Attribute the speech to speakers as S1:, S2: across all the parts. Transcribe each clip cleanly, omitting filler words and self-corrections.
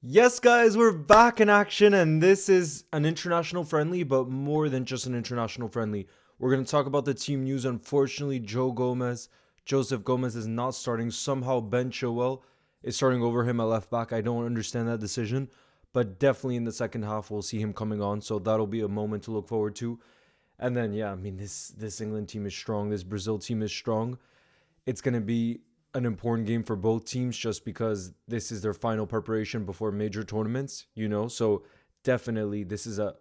S1: Yes, guys, we're back in action, and this is an international friendly, but more than just an international friendly. We're going to talk about the team news. Unfortunately, Joseph Gomez is not starting. Somehow, Ben Chilwell is starting over him at left back. I don't understand that decision, but definitely in the second half, we'll see him coming on. So that'll be a moment to look forward to. And then, yeah, I mean, this England team is strong. This Brazil team is strong. It's going to be an important game for both teams just because this is their final preparation before major tournaments. So definitely this is a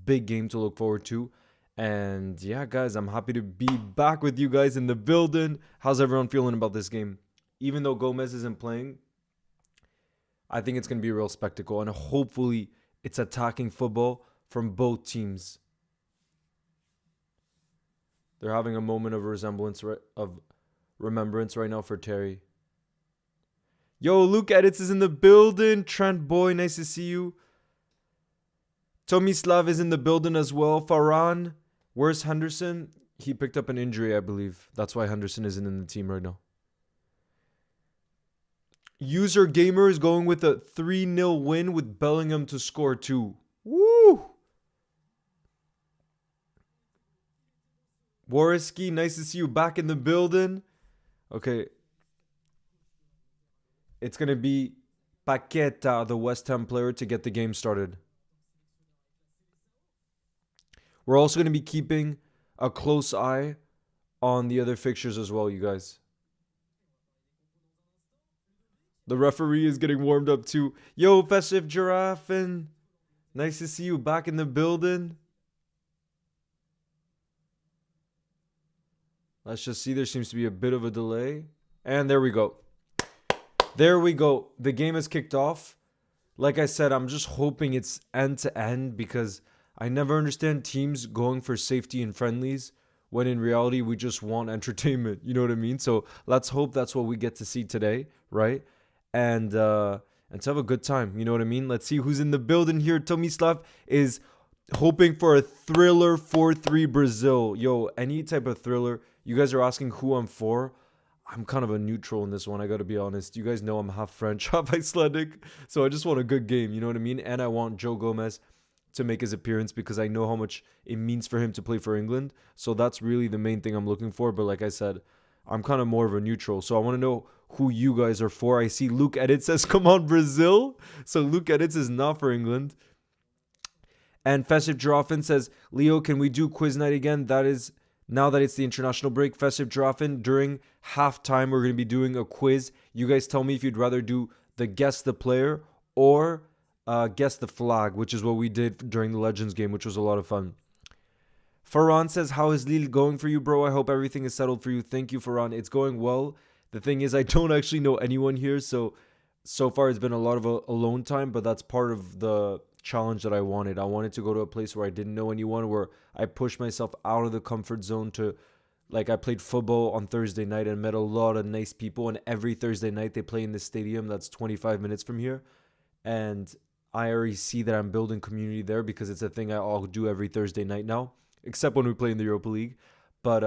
S1: big game to look forward to. And yeah, guys, I'm happy to be back with you guys in the building. How's everyone feeling about this game? Even though Gomez isn't playing, I think it's going to be a real spectacle. And hopefully it's attacking football from both teams. They're having a moment of remembrance right now for Terry. Yo, Luke Edits is in the building. Trent Boy, nice to see you. Tomislav is in the building as well. Farhan, where's Henderson? He picked up an injury, I believe. That's why Henderson isn't in the team right now. User Gamer is going with a 3-0 win with Bellingham to score 2. Woo! Wariski, nice to see you back in the building. Okay. It's going to be Paquetá, the West Ham player, to get the game started. We're also going to be keeping a close eye on the other fixtures as well, you guys. The referee is getting warmed up too. Yo, Festive Giraffe, and nice to see you back in the building. Let's just see. There seems to be a bit of a delay. And there we go. There we go. The game has kicked off. Like I said, I'm just hoping it's end to end because I never understand teams going for safety in friendlies when in reality we just want entertainment. You know what I mean? So let's hope that's what we get to see today, right? And to have a good time. You know what I mean? Let's see who's in the building here. Tomislav is hoping for a thriller 4-3 Brazil. Yo, any type of thriller. You guys are asking who I'm for. I'm kind of a neutral in this one, I got to be honest. You guys know I'm half French, half Icelandic. So I just want a good game, you know what I mean? And I want Joe Gomez to make his appearance because I know how much it means for him to play for England. So that's really the main thing I'm looking for. But like I said, I'm kind of more of a neutral. So I want to know who you guys are for. I see Luke Edits says, come on, Brazil. So Luke Edits is not for England. And Festive Giraffe says, Leo, can we do quiz night again? That is... Now that it's the international break, Festive Giraffe, during halftime, we're going to be doing a quiz. You guys tell me if you'd rather do the guess the player or guess the flag, which is what we did during the Legends game, which was a lot of fun. Farhan says, how is Lille going for you, bro? I hope everything is settled for you. Thank you, Farhan. It's going well. The thing is, I don't actually know anyone here, so far it's been a lot of alone time, but that's part of the challenge that I wanted. I wanted to go to a place where I didn't know anyone, where I pushed myself out of the comfort zone to, like, I played football on Thursday night and met a lot of nice people, and every Thursday night they play in this stadium that's 25 minutes from here, and I already see that I'm building community there because it's a thing I'll do every Thursday night now, except when we play in the Europa League. But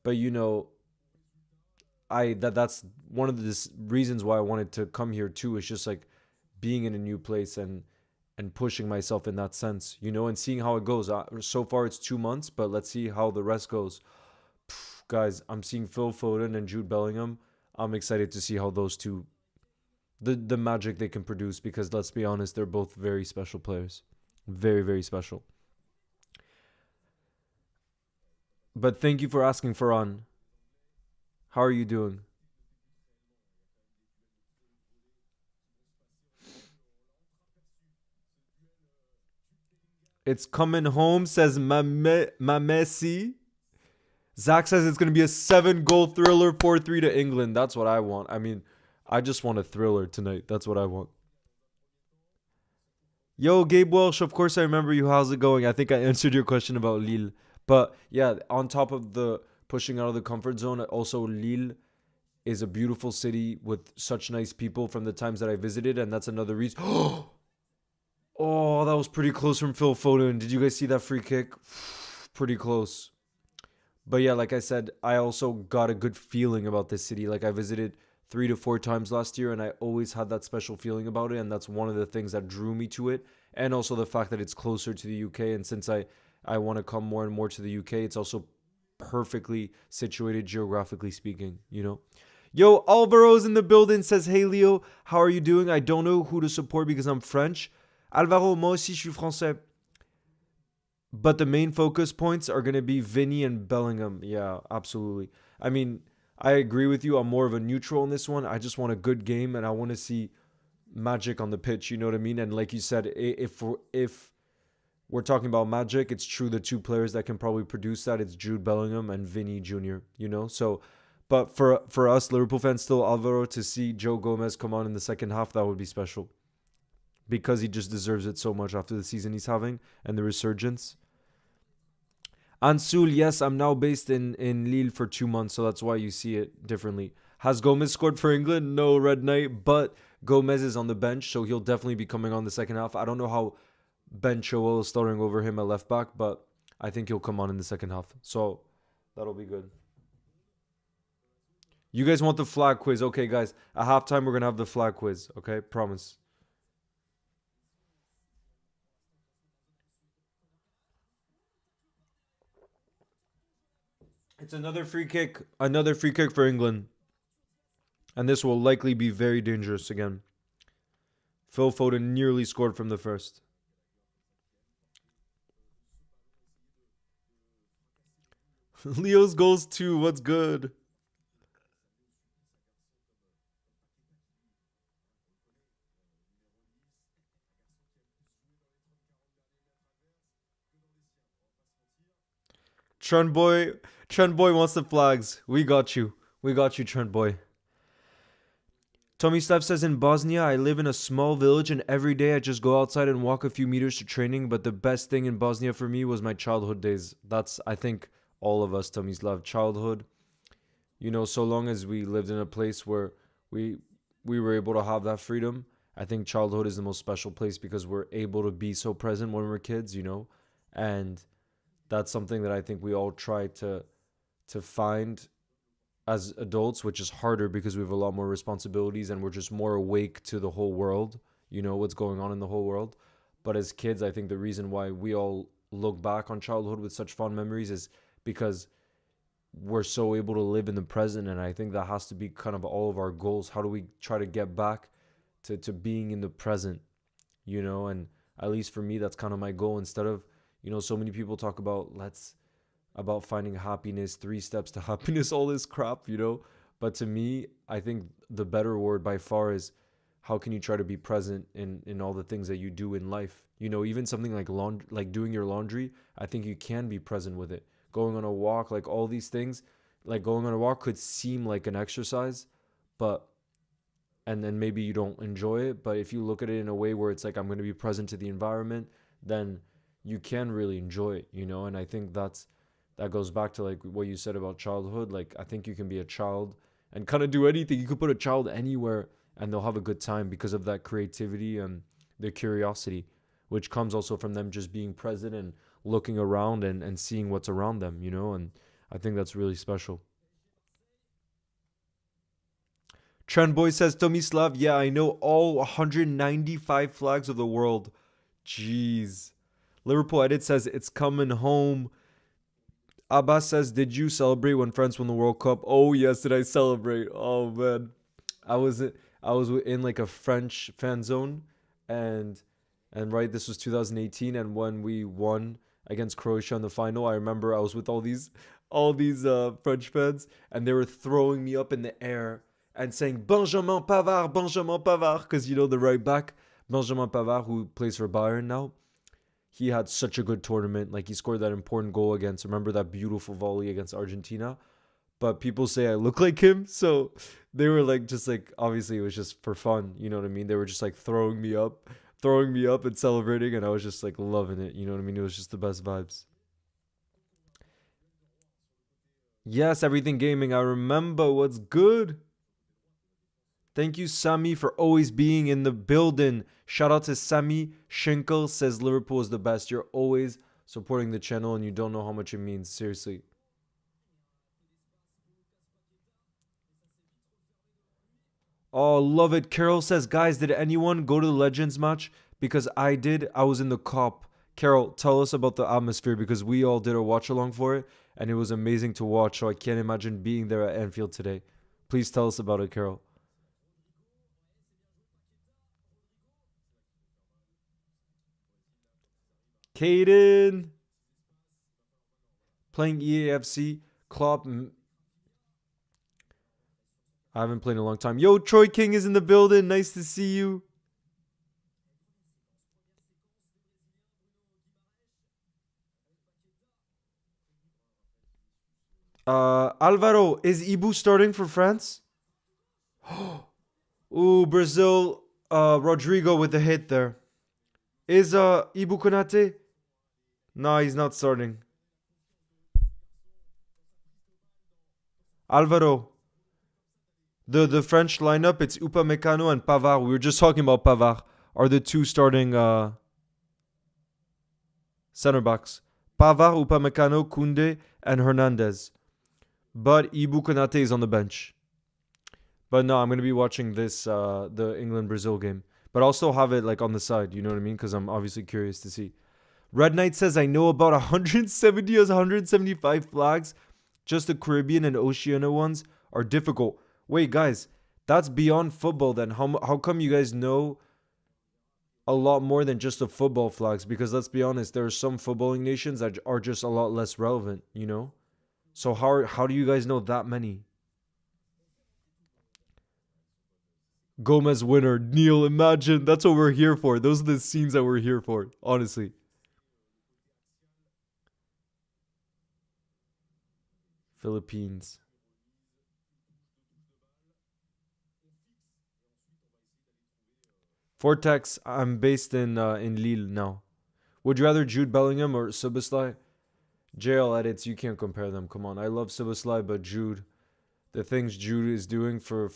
S1: you know, that's one of the reasons why I wanted to come here too, is just like being in a new place and pushing myself in that sense, you know, and seeing how it goes. So far, it's 2 months, but let's see how the rest goes. Guys, I'm seeing Phil Foden and Jude Bellingham. I'm excited to see how those two, the magic they can produce, because let's be honest, they're both very special players. Very, very special. But thank you for asking, Farhan. How are you doing? It's coming home, says Messi. Zach says it's going to be a 7-goal thriller, 4-3 to England. That's what I want. I mean, I just want a thriller tonight. That's what I want. Yo, Gabe Welsh, of course I remember you. How's it going? I think I answered your question about Lille. But yeah, on top of the pushing out of the comfort zone, also Lille is a beautiful city with such nice people from the times that I visited. And that's another reason. Oh, that was pretty close from Phil Foden. Did you guys see that free kick? Pretty close. But yeah, like I said, I also got a good feeling about this city. Like, I visited 3 to 4 times last year, and I always had that special feeling about it, and that's one of the things that drew me to it, and also the fact that it's closer to the UK, and since I want to come more and more to the UK, it's also perfectly situated geographically speaking, you know. Yo, Alvaro's in the building, says, hey Leo, how are you doing? I don't know who to support because I'm French. Alvaro, moi aussi je suis français. But the main focus points are going to be Vinny and Bellingham. Yeah, absolutely. I mean, I agree with you. I'm more of a neutral in this one. I just want a good game, and I want to see magic on the pitch. You know what I mean? And like you said, if we're talking about magic, it's true. The two players that can probably produce that, it's Jude Bellingham and Vinny Jr. You know, so. But for us Liverpool fans, still Alvaro, to see Joe Gomez come on in the second half, that would be special, because he just deserves it so much after the season he's having and the resurgence. Ansul, yes, I'm now based in Lille for 2 months, so that's why you see it differently. Has Gomez scored for England? No, Red Knight, but Gomez is on the bench, so he'll definitely be coming on the second half. I don't know how Ben Chilwell is starting over him at left back, but I think he'll come on in the second half, so that'll be good. You guys want the flag quiz? Okay, guys, at halftime we're going to have the flag quiz, okay? Promise. It's another free kick. Another free kick for England. And this will likely be very dangerous again. Phil Foden nearly scored from the first. Leo's goals too. What's good? Trent Boy. Trent Boy wants the flags. We got you. We got you, Trent Boy. Tommy Steph says, in Bosnia, I live in a small village, and every day I just go outside and walk a few meters to training. But the best thing in Bosnia for me was my childhood days. That's, I think, all of us, Tommy's love. Childhood. You know, so long as we lived in a place where we we were able to have that freedom. I think childhood is the most special place because we're able to be so present when we're kids, you know? And that's something that I think we all try to find as adults, which is harder because we have a lot more responsibilities and we're just more awake to the whole world, you know, what's going on in the whole world. But as kids, I think the reason why we all look back on childhood with such fond memories is because we're so able to live in the present. And I think that has to be kind of all of our goals. How do we try to get back to being in the present, you know? And at least for me, that's kind of my goal. Instead of, you know, so many people talk about finding happiness, 3 steps to happiness, all this crap, you know? But to me, I think the better word by far is how can you try to be present in all the things that you do in life? You know, even something like like doing your laundry, I think you can be present with it. Going on a walk, like all these things, like going on a walk could seem like an exercise, but and then maybe you don't enjoy it, but if you look at it in a way where it's like I'm going to be present to the environment, then you can really enjoy it, you know? And I think that goes back to like what you said about childhood. Like I think you can be a child and kind of do anything. You could put a child anywhere and they'll have a good time because of that creativity and the curiosity, which comes also from them just being present and looking around and seeing what's around them, you know? And I think that's really special. Trend Boy says, Tomislav, yeah, I know all 195 flags of the world. Jeez. Liverpool Edit says, it's coming home. Abbas says, did you celebrate when France won the World Cup? Oh, yes, did I celebrate? Oh, man. I was I was in like a French fan zone, and right, this was 2018, and when we won against Croatia in the final, I remember I was with all these French fans, and they were throwing me up in the air and saying Benjamin Pavard, because you know the right back Benjamin Pavard, who plays for Bayern now. He had such a good tournament. Like he scored that important goal against. Remember that beautiful volley against Argentina? But people say I look like him, so they were like, just like, obviously it was just for fun, you know what I mean? They were just like throwing me up and celebrating, and I was just like loving it, you know what I mean? It was just the best vibes. Yes, everything gaming. I remember what's good. Thank you, Sami, for always being in the building. Shout out to Sami Schinkel, says Liverpool is the best. You're always supporting the channel, and you don't know how much it means. Seriously. Oh, love it. Carol says, guys, did anyone go to the Legends match? Because I did. I was in the cop. Carol, tell us about the atmosphere because we all did a watch along for it and it was amazing to watch. So I can't imagine being there at Anfield today. Please tell us about it, Carol. Caden playing EAFC. Klopp. I haven't played in a long time. Yo, Troy King is in the building. Nice to see you. Alvaro, is Ibu starting for France? Ooh, Brazil. Rodrigo with the hit there. Is Ibu Konate? No, he's not starting. Alvaro, the French lineup, it's Upamecano and Pavard. We were just talking about Pavard. Are the two starting center backs? Pavard, Upamecano, Koundé, and Hernandez. But Ibu Konate is on the bench. But no, I'm gonna be watching this the England Brazil game. But I'll still have it like on the side. You know what I mean? Because I'm obviously curious to see. Red Knight says I know about 170 or 175 flags. Just the Caribbean and Oceania ones are difficult. Wait, guys, that's beyond football. Then how come you guys know a lot more than just the football flags? Because let's be honest, there are some footballing nations that are just a lot less relevant. You know. So how do you guys know that many? Gomez winner. Neil, imagine. That's what we're here for. Those are the scenes that we're here for. Honestly. Philippines. Vortex, I'm based in Lille now. Would you rather Jude Bellingham or Suboslai? JL edits, you can't compare them. Come on. I love Suboslai, but Jude, the things Jude is doing for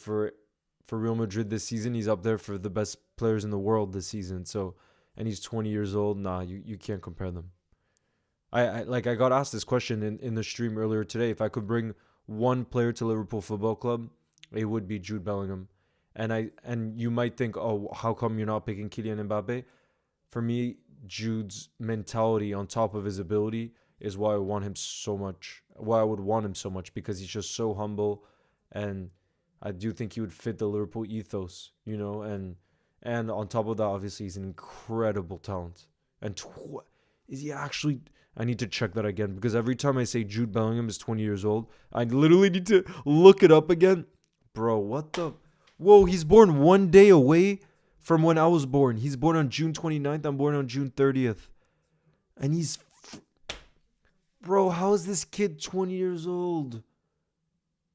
S1: Real Madrid this season, he's up there for the best players in the world this season. So, and he's 20 years old. Nah, you can't compare them. I got asked this question in the stream earlier today. If I could bring one player to Liverpool Football Club, it would be Jude Bellingham. And you might think, oh, how come you're not picking Kylian Mbappe? For me, Jude's mentality on top of his ability is why I want him so much. Why I would want him so much because he's just so humble, and I do think he would fit the Liverpool ethos, you know. And on top of that, obviously, he's an incredible talent. And is he actually? I need to check that again because every time I say Jude Bellingham is 20 years old, I literally need to look it up again. Bro, what the? Whoa, he's born one day away from when I was born. He's born on June 29th. I'm born on June 30th. And bro, how is this kid 20 years old?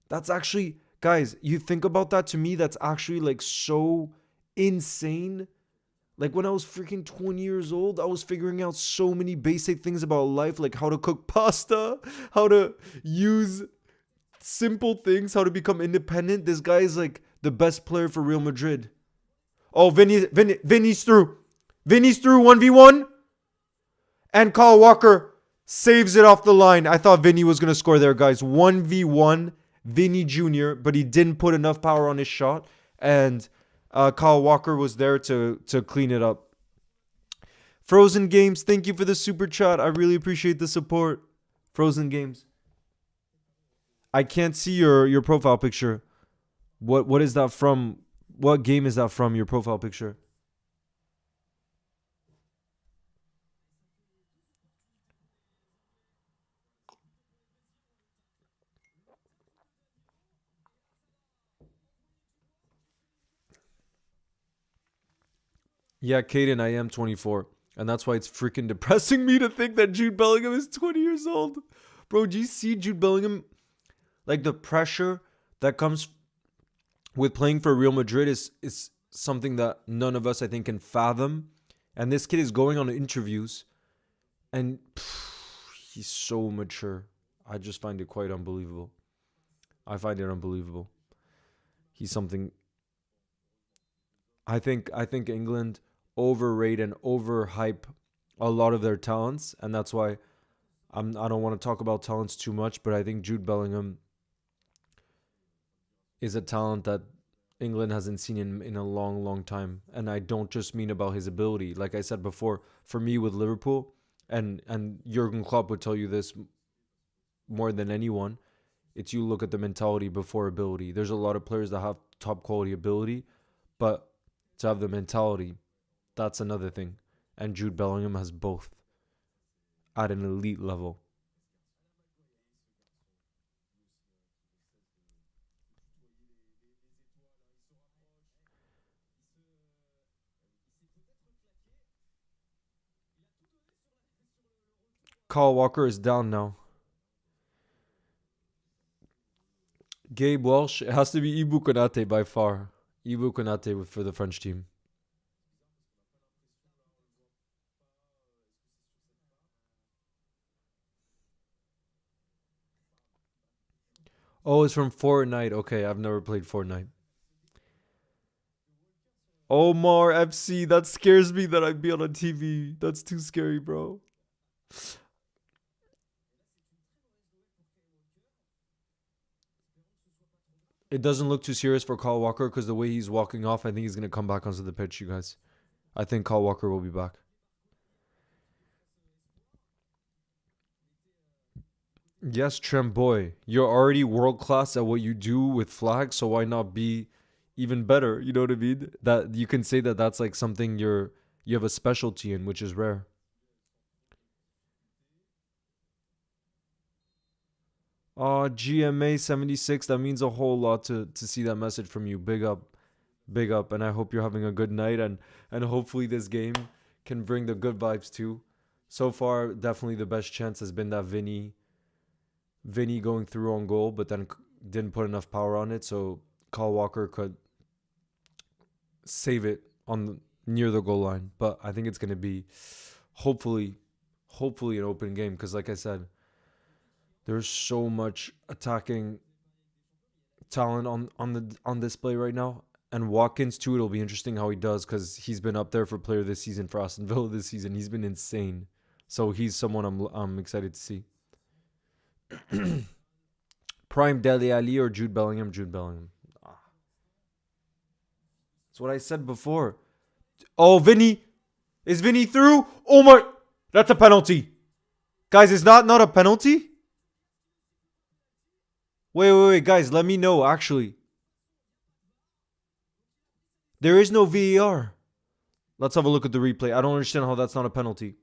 S1: That's actually, guys, you think about that, to me, that's actually like so insane. Like when I was freaking 20 years old, I was figuring out so many basic things about life, like how to cook pasta, how to use simple things, how to become independent. This guy is like the best player for Real Madrid. Oh, Vinny's through. Vinny's through 1v1. And Kyle Walker saves it off the line. I thought Vinny was going to score there, guys. 1v1, Vinny Jr., but he didn't put enough power on his shot. And Kyle Walker was there to clean it up. Frozen Games, thank you for the super chat. I really appreciate the support. Frozen Games. I can't see your profile picture. What is that from? What game is that from, your profile picture? Yeah, Caden, I am 24. And that's why it's freaking depressing me to think that Jude Bellingham is 20 years old. Bro, do you see Jude Bellingham? Like the pressure that comes with playing for Real Madrid is something that none of us, I think, can fathom. And this kid is going on interviews and he's so mature. I just find it quite unbelievable. I find it unbelievable. He's something. I think England overrate and overhype a lot of their talents, and that's why I don't want to talk about talents too much, but I think Jude Bellingham is a talent that England hasn't seen in a long, long time. And I don't just mean about his ability. Like I said before, for me with Liverpool, and Jurgen Klopp would tell you this more than anyone, it's you look at the mentality before ability. There's a lot of players that have top quality ability, but to have the mentality, that's another thing. And Jude Bellingham has both at an elite level. Kyle Walker is down now. Gabe Welsh. It has to be Ibu Konate by far. Ibu Konate for the French team. Oh, it's from Fortnite. Okay, I've never played Fortnite. Omar FC. That scares me that I'd be on a TV. That's too scary, bro. It doesn't look too serious for Kyle Walker because the way he's walking off, I think he's going to come back onto the pitch, you guys. I think Kyle Walker will be back. Yes, Tremboy. You're already world class at what you do with flags, so why not be even better? You know what I mean? That you can say that that's like something you have a specialty in, which is rare. GMA 76. That means a whole lot to see that message from you. Big up, and I hope you're having a good night and hopefully this game can bring the good vibes too. So far, definitely the best chance has been that Vinny going through on goal, but then didn't put enough power on it. So Kyle Walker could save it near the goal line. But I think it's gonna be hopefully an open game because, like I said, there's so much attacking talent on display right now. And Watkins too. It'll be interesting how he does because he's been up there for player this season for Aston Villa this season. He's been insane. So he's someone I'm excited to see. Prime Dele Ali or Jude Bellingham? Jude Bellingham. That's what I said before. Oh, Vinny. Is Vinny through? Oh my. That's a penalty. Guys, is that not a penalty? Wait. Guys, let me know, actually. There is no VAR. Let's have a look at the replay. I don't understand how that's not a penalty.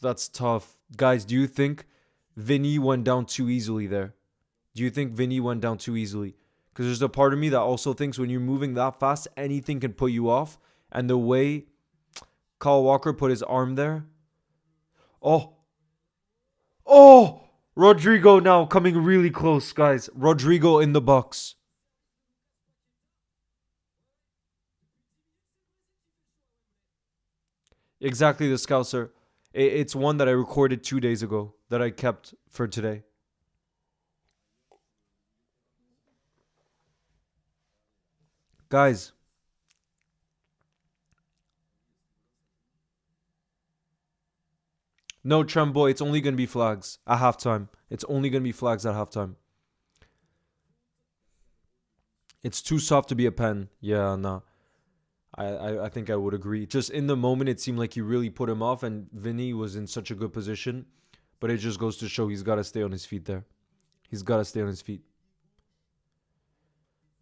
S1: That's tough. Guys, do you think Vinny went down too easily there? Do you think Vinny went down too easily? Because there's a part of me that also thinks when you're moving that fast, anything can put you off. And the way Kyle Walker put his arm there. Oh! Rodrigo now coming really close, guys. Rodrigo in the box. Exactly, the Scouser. It's one that I recorded 2 days ago that I kept for today. Guys, no Tremboy. It's only going to be flags at halftime. It's only going to be flags at halftime. It's too soft to be a pen. Yeah, no. I think I would agree. Just in the moment, it seemed like you really put him off, and Vinny was in such a good position. But it just goes to show he's got to stay on his feet there. He's got to stay on his feet.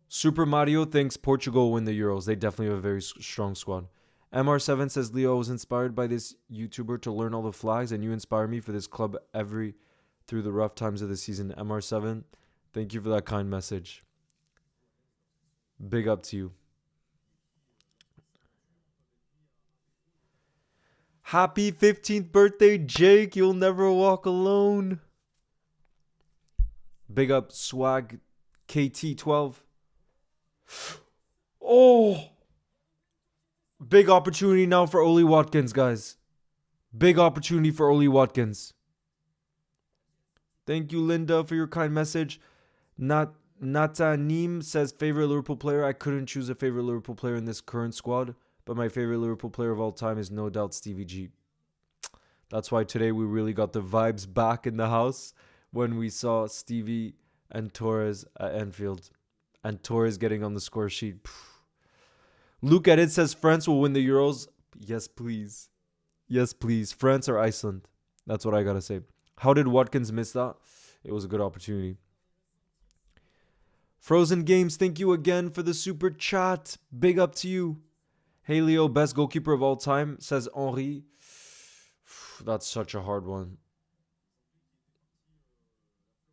S1: Super Mario thinks Portugal will win the Euros. They definitely have a very strong squad. MR7 says, Leo, was inspired by this YouTuber to learn all the flags, and you inspire me for this club through the rough times of the season. MR7, thank you for that kind message. Big up to you. Happy 15th birthday, Jake. You'll never walk alone. Big up Swag KT12. Oh! Big opportunity now for Oli Watkins, guys. Big opportunity for Oli Watkins. Thank you, Linda, for your kind message. Natanim says, favorite Liverpool player. I couldn't choose a favorite Liverpool player in this current squad, but my favorite Liverpool player of all time is no doubt Stevie G. That's why today we really got the vibes back in the house when we saw Stevie and Torres at Enfield. And Torres getting on the score sheet. Luke Edit says France will win the Euros. Yes, please. Yes, please. France or Iceland. That's what I got to say. How did Watkins miss that? It was a good opportunity. Frozen Games, thank you again for the super chat. Big up to you. Hey Leo, best goalkeeper of all time, says Henri. That's such a hard one.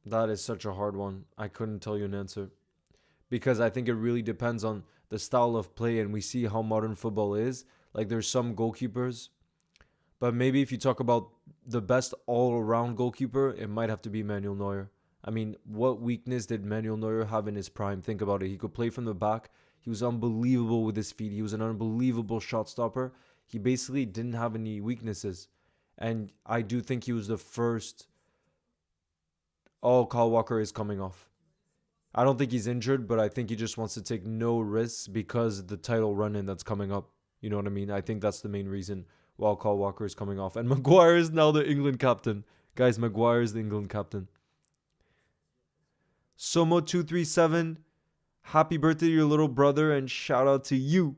S1: That is such a hard one. I couldn't tell you an answer. Because I think it really depends on the style of play, and we see how modern football is. Like, there's some goalkeepers, but maybe if you talk about the best all-around goalkeeper, it might have to be Manuel Neuer. I mean, what weakness did Manuel Neuer have in his prime? Think about it. He could play from the back. He was unbelievable with his feet. He was an unbelievable shot stopper. He basically didn't have any weaknesses. And I do think he was the first. Oh, Kyle Walker is coming off. I don't think he's injured, but I think he just wants to take no risks because the title run-in that's coming up. You know what I mean? I think that's the main reason why Kyle Walker is coming off. And Maguire is now the England captain. Guys, Maguire is the England captain. Somo237, happy birthday to your little brother and shout out to you.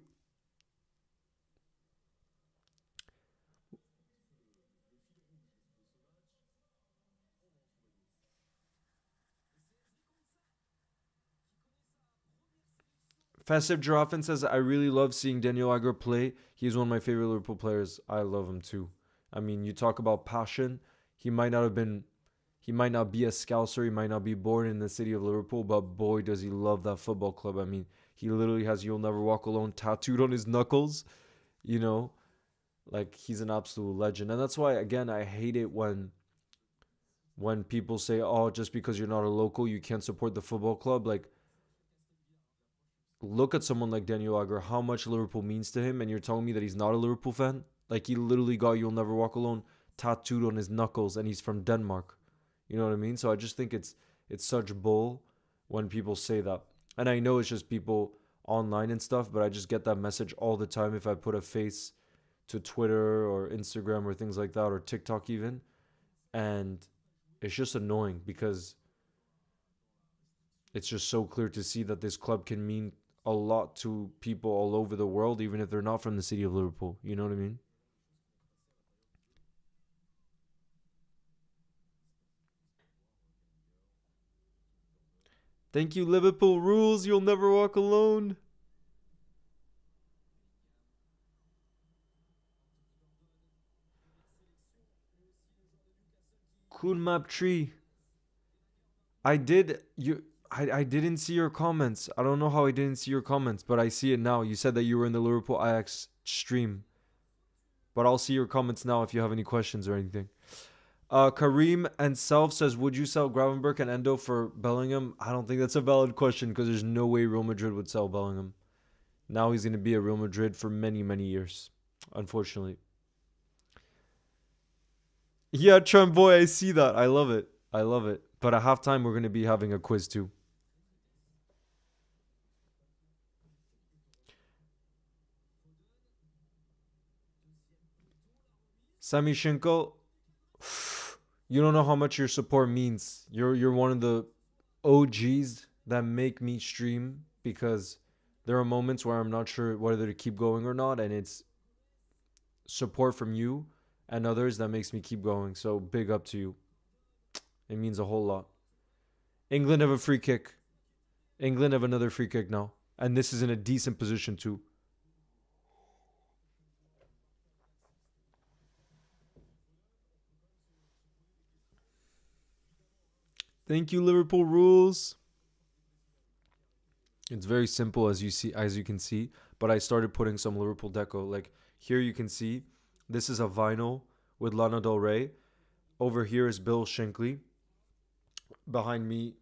S1: Festive Giraffe says, I really love seeing Daniel Agger play. He's one of my favorite Liverpool players. I love him too. I mean, you talk about passion. He might not be a Scouser. He might not be born in the city of Liverpool, but boy, does he love that football club. I mean, he literally has You'll Never Walk Alone tattooed on his knuckles. You know, like, he's an absolute legend. And that's why, again, I hate it when people say, oh, just because you're not a local, you can't support the football club. Like, look at someone like Daniel Agger, how much Liverpool means to him, and you're telling me that he's not a Liverpool fan? Like, he literally got You'll Never Walk Alone tattooed on his knuckles, and he's from Denmark. You know what I mean? So I just think it's such bull when people say that. And I know it's just people online and stuff, but I just get that message all the time if I put a face to Twitter or Instagram or things like that, or TikTok even. And it's just annoying because it's just so clear to see that this club can mean a lot to people all over the world, even if they're not from the city of Liverpool. You know what I mean? Thank you, Liverpool rules. You'll never walk alone. Kun Map Tree. I didn't see your comments. I don't know how I didn't see your comments, but I see it now. You said that you were in the Liverpool Ajax stream. But I'll see your comments now if you have any questions or anything. Kareem and Self says, would you sell Gravenberch and Endo for Bellingham? I don't think that's a valid question because there's no way Real Madrid would sell Bellingham. Now he's going to be at Real Madrid for many, many years, unfortunately. Yeah, Trump boy, I see that. I love it. I love it. But at halftime, we're going to be having a quiz too. Sami Shinko, you don't know how much your support means. You're one of the OGs that make me stream because there are moments where I'm not sure whether to keep going or not, and it's support from you and others that makes me keep going. So big up to you. It means a whole lot. England have a free kick. England have another free kick now. And this is in a decent position too. Thank you, Liverpool rules. It's very simple as you can see, but I started putting some Liverpool deco. Like here you can see this is a vinyl with Lana Del Rey. Over here is Bill Shankly. Behind me,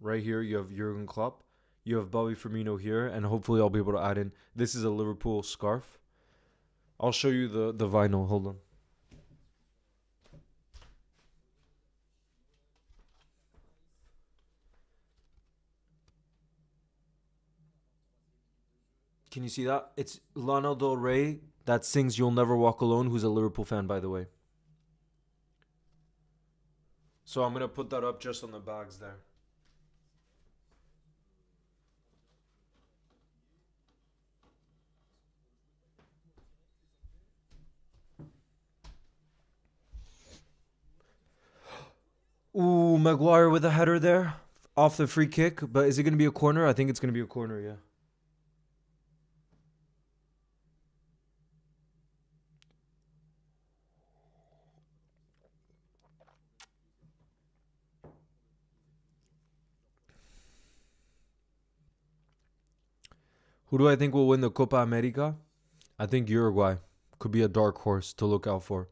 S1: right here, you have Jurgen Klopp. You have Bobby Firmino here, and hopefully I'll be able to add in. This is a Liverpool scarf. I'll show you the vinyl. Hold on. Can you see that? It's Lana Del Rey that sings You'll Never Walk Alone, who's a Liverpool fan, by the way. So I'm going to put that up just on the bags there. Ooh, Maguire with a header there off the free kick. But is it going to be a corner? I think it's going to be a corner, yeah. Who do I think will win the Copa America? I think Uruguay could be a dark horse to look out for.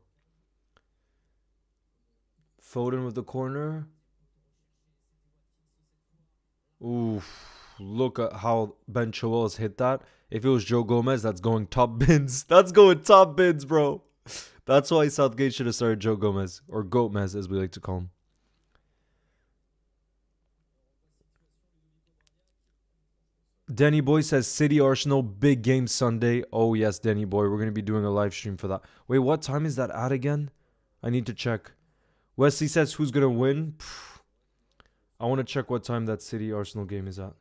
S1: Foden with the corner. Oof. Look at how Ben Chilwell has hit that. If it was Joe Gomez, that's going top bins. That's going top bins, bro. That's why Southgate should have started Joe Gomez. Or Gomez, as we like to call him. Danny Boy says City Arsenal big game Sunday. Oh yes, Danny Boy, we're gonna be doing a live stream for that. Wait, what time is that at again? I need to check. Wesley says who's gonna win. I want to check what time that City Arsenal game is at.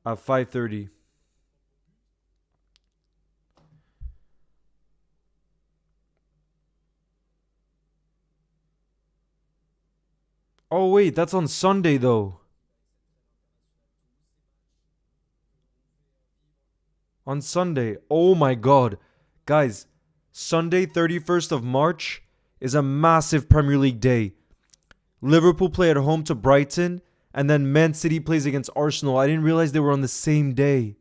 S1: At 5:30. Oh wait, that's on Sunday though. On Sunday. Oh my god. Guys, Sunday 31st of March is a massive Premier League day. Liverpool play at home to Brighton, and then Man City plays against Arsenal. I didn't realize they were on the same day.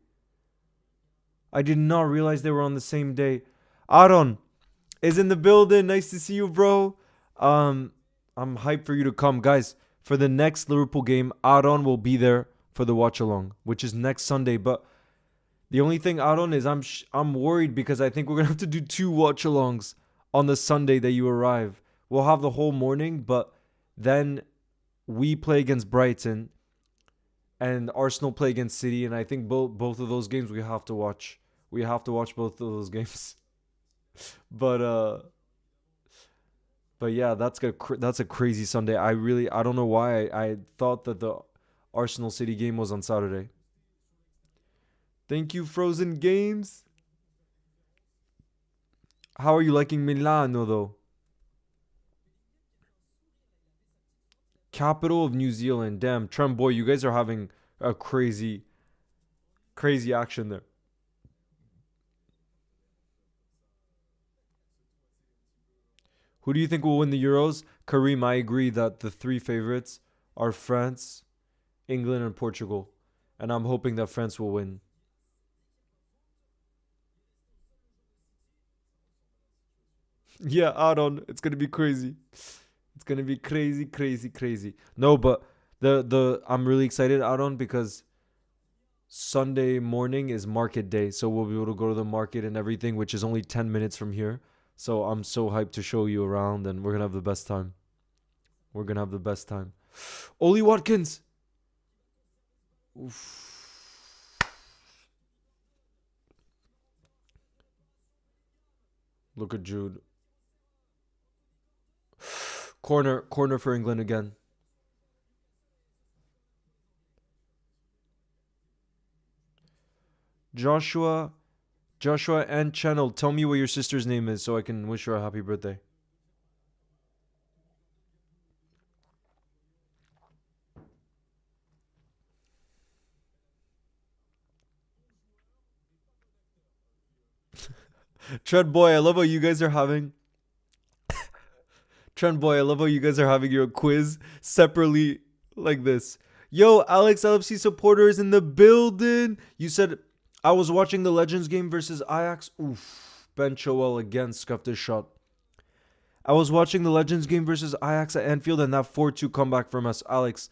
S1: I did not realize they were on the same day. Aaron is in the building. Nice to see you, bro. I'm hyped for you to come. Guys, for the next Liverpool game, Aaron will be there for the watch along, which is next Sunday. But the only thing, Aaron, is I'm worried because I think we're going to have to do 2 watch alongs on the Sunday that you arrive. We'll have the whole morning, but then we play against Brighton and Arsenal play against City, and I think both of those games we have to watch. We have to watch both of those games. but yeah, that's a crazy Sunday. I don't know why I thought that the Arsenal City game was on Saturday. Thank you, Frozen Games. How are you liking Milano though? Capital of New Zealand. Damn, Trem boy, you guys are having a crazy action there. Who do you think will win the Euros? Kareem, I agree that the 3 favorites are France, England, and Portugal. And I'm hoping that France will win. Yeah, Aaron, it's gonna be crazy. It's gonna be crazy. No, but the I'm really excited, Aaron, because Sunday morning is market day, so we'll be able to go to the market and everything, which is only 10 minutes from here. So I'm so hyped to show you around, and we're gonna have the best time. We're gonna have the best time. Oli Watkins. Oof. Look at Jude. Corner for England again. Joshua and Channel, tell me what your sister's name is so I can wish her a happy birthday. Trent boy, I love how you guys are having Trent boy, I love how you guys are having your quiz separately like this. Yo, Alex LFC supporters in the building. You said I was watching the Legends game versus Ajax. Oof. Ben Chilwell again scuffed his shot. I was watching the Legends game versus Ajax at Anfield and that 4-2 comeback from us. Alex,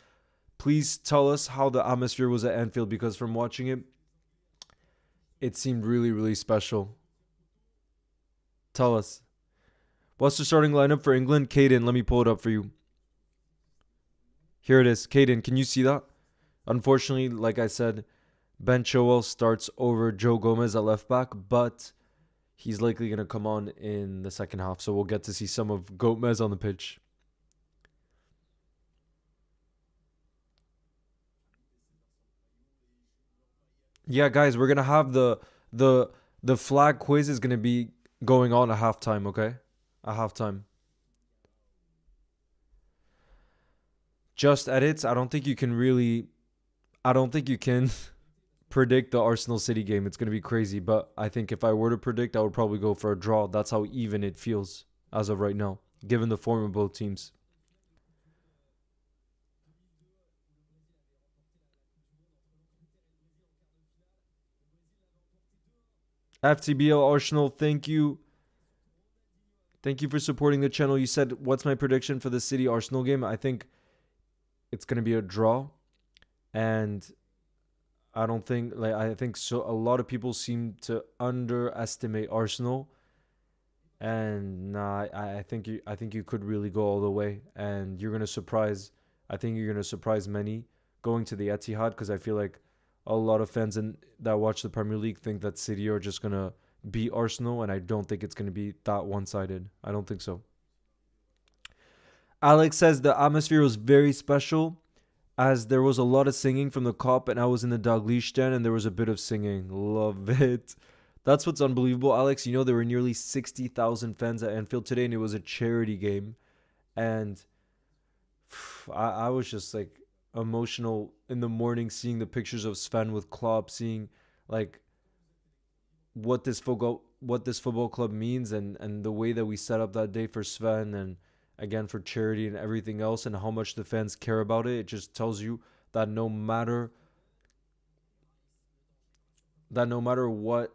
S1: please tell us how the atmosphere was at Anfield, because from watching it, it seemed really special. Tell us. What's the starting lineup for England? Caden, let me pull it up for you. Here it is. Caden, can you see that? Unfortunately, like I said, Ben Chilwell starts over Joe Gomez at left back, but he's likely going to come on in the second half. So we'll get to see some of Gomez on the pitch. Yeah, guys, we're going to have the flag quiz is going to be going on at halftime, okay? At halftime. Just edits. I don't think you can predict the Arsenal City game. It's going to be crazy, but I think if I were to predict, I would probably go for a draw. That's how even it feels as of right now, given the form of both teams. FTBL Arsenal, thank you. Thank you for supporting the channel. You said, what's my prediction for the City Arsenal game? I think it's going to be a draw. And I think so a lot of people seem to underestimate Arsenal. And nah, I think you could really go all the way, and you're gonna surprise. I think you're gonna surprise many going to the Etihad, because I feel like a lot of fans that watch the Premier League think that City are just gonna beat Arsenal, and I don't think it's gonna be that one-sided. I don't think so. Alex says the atmosphere was very special, as there was a lot of singing from the cop, and I was in the Daglichten and there was a bit of singing. Love it. That's what's unbelievable, Alex. You know, there were nearly 60,000 fans at Anfield today, and it was a charity game. And I was just like emotional in the morning seeing the pictures of Sven with Klopp, seeing like what this football club means, and the way that we set up that day for Sven, and again for charity and everything else, and how much the fans care about it. It just tells you that no matter what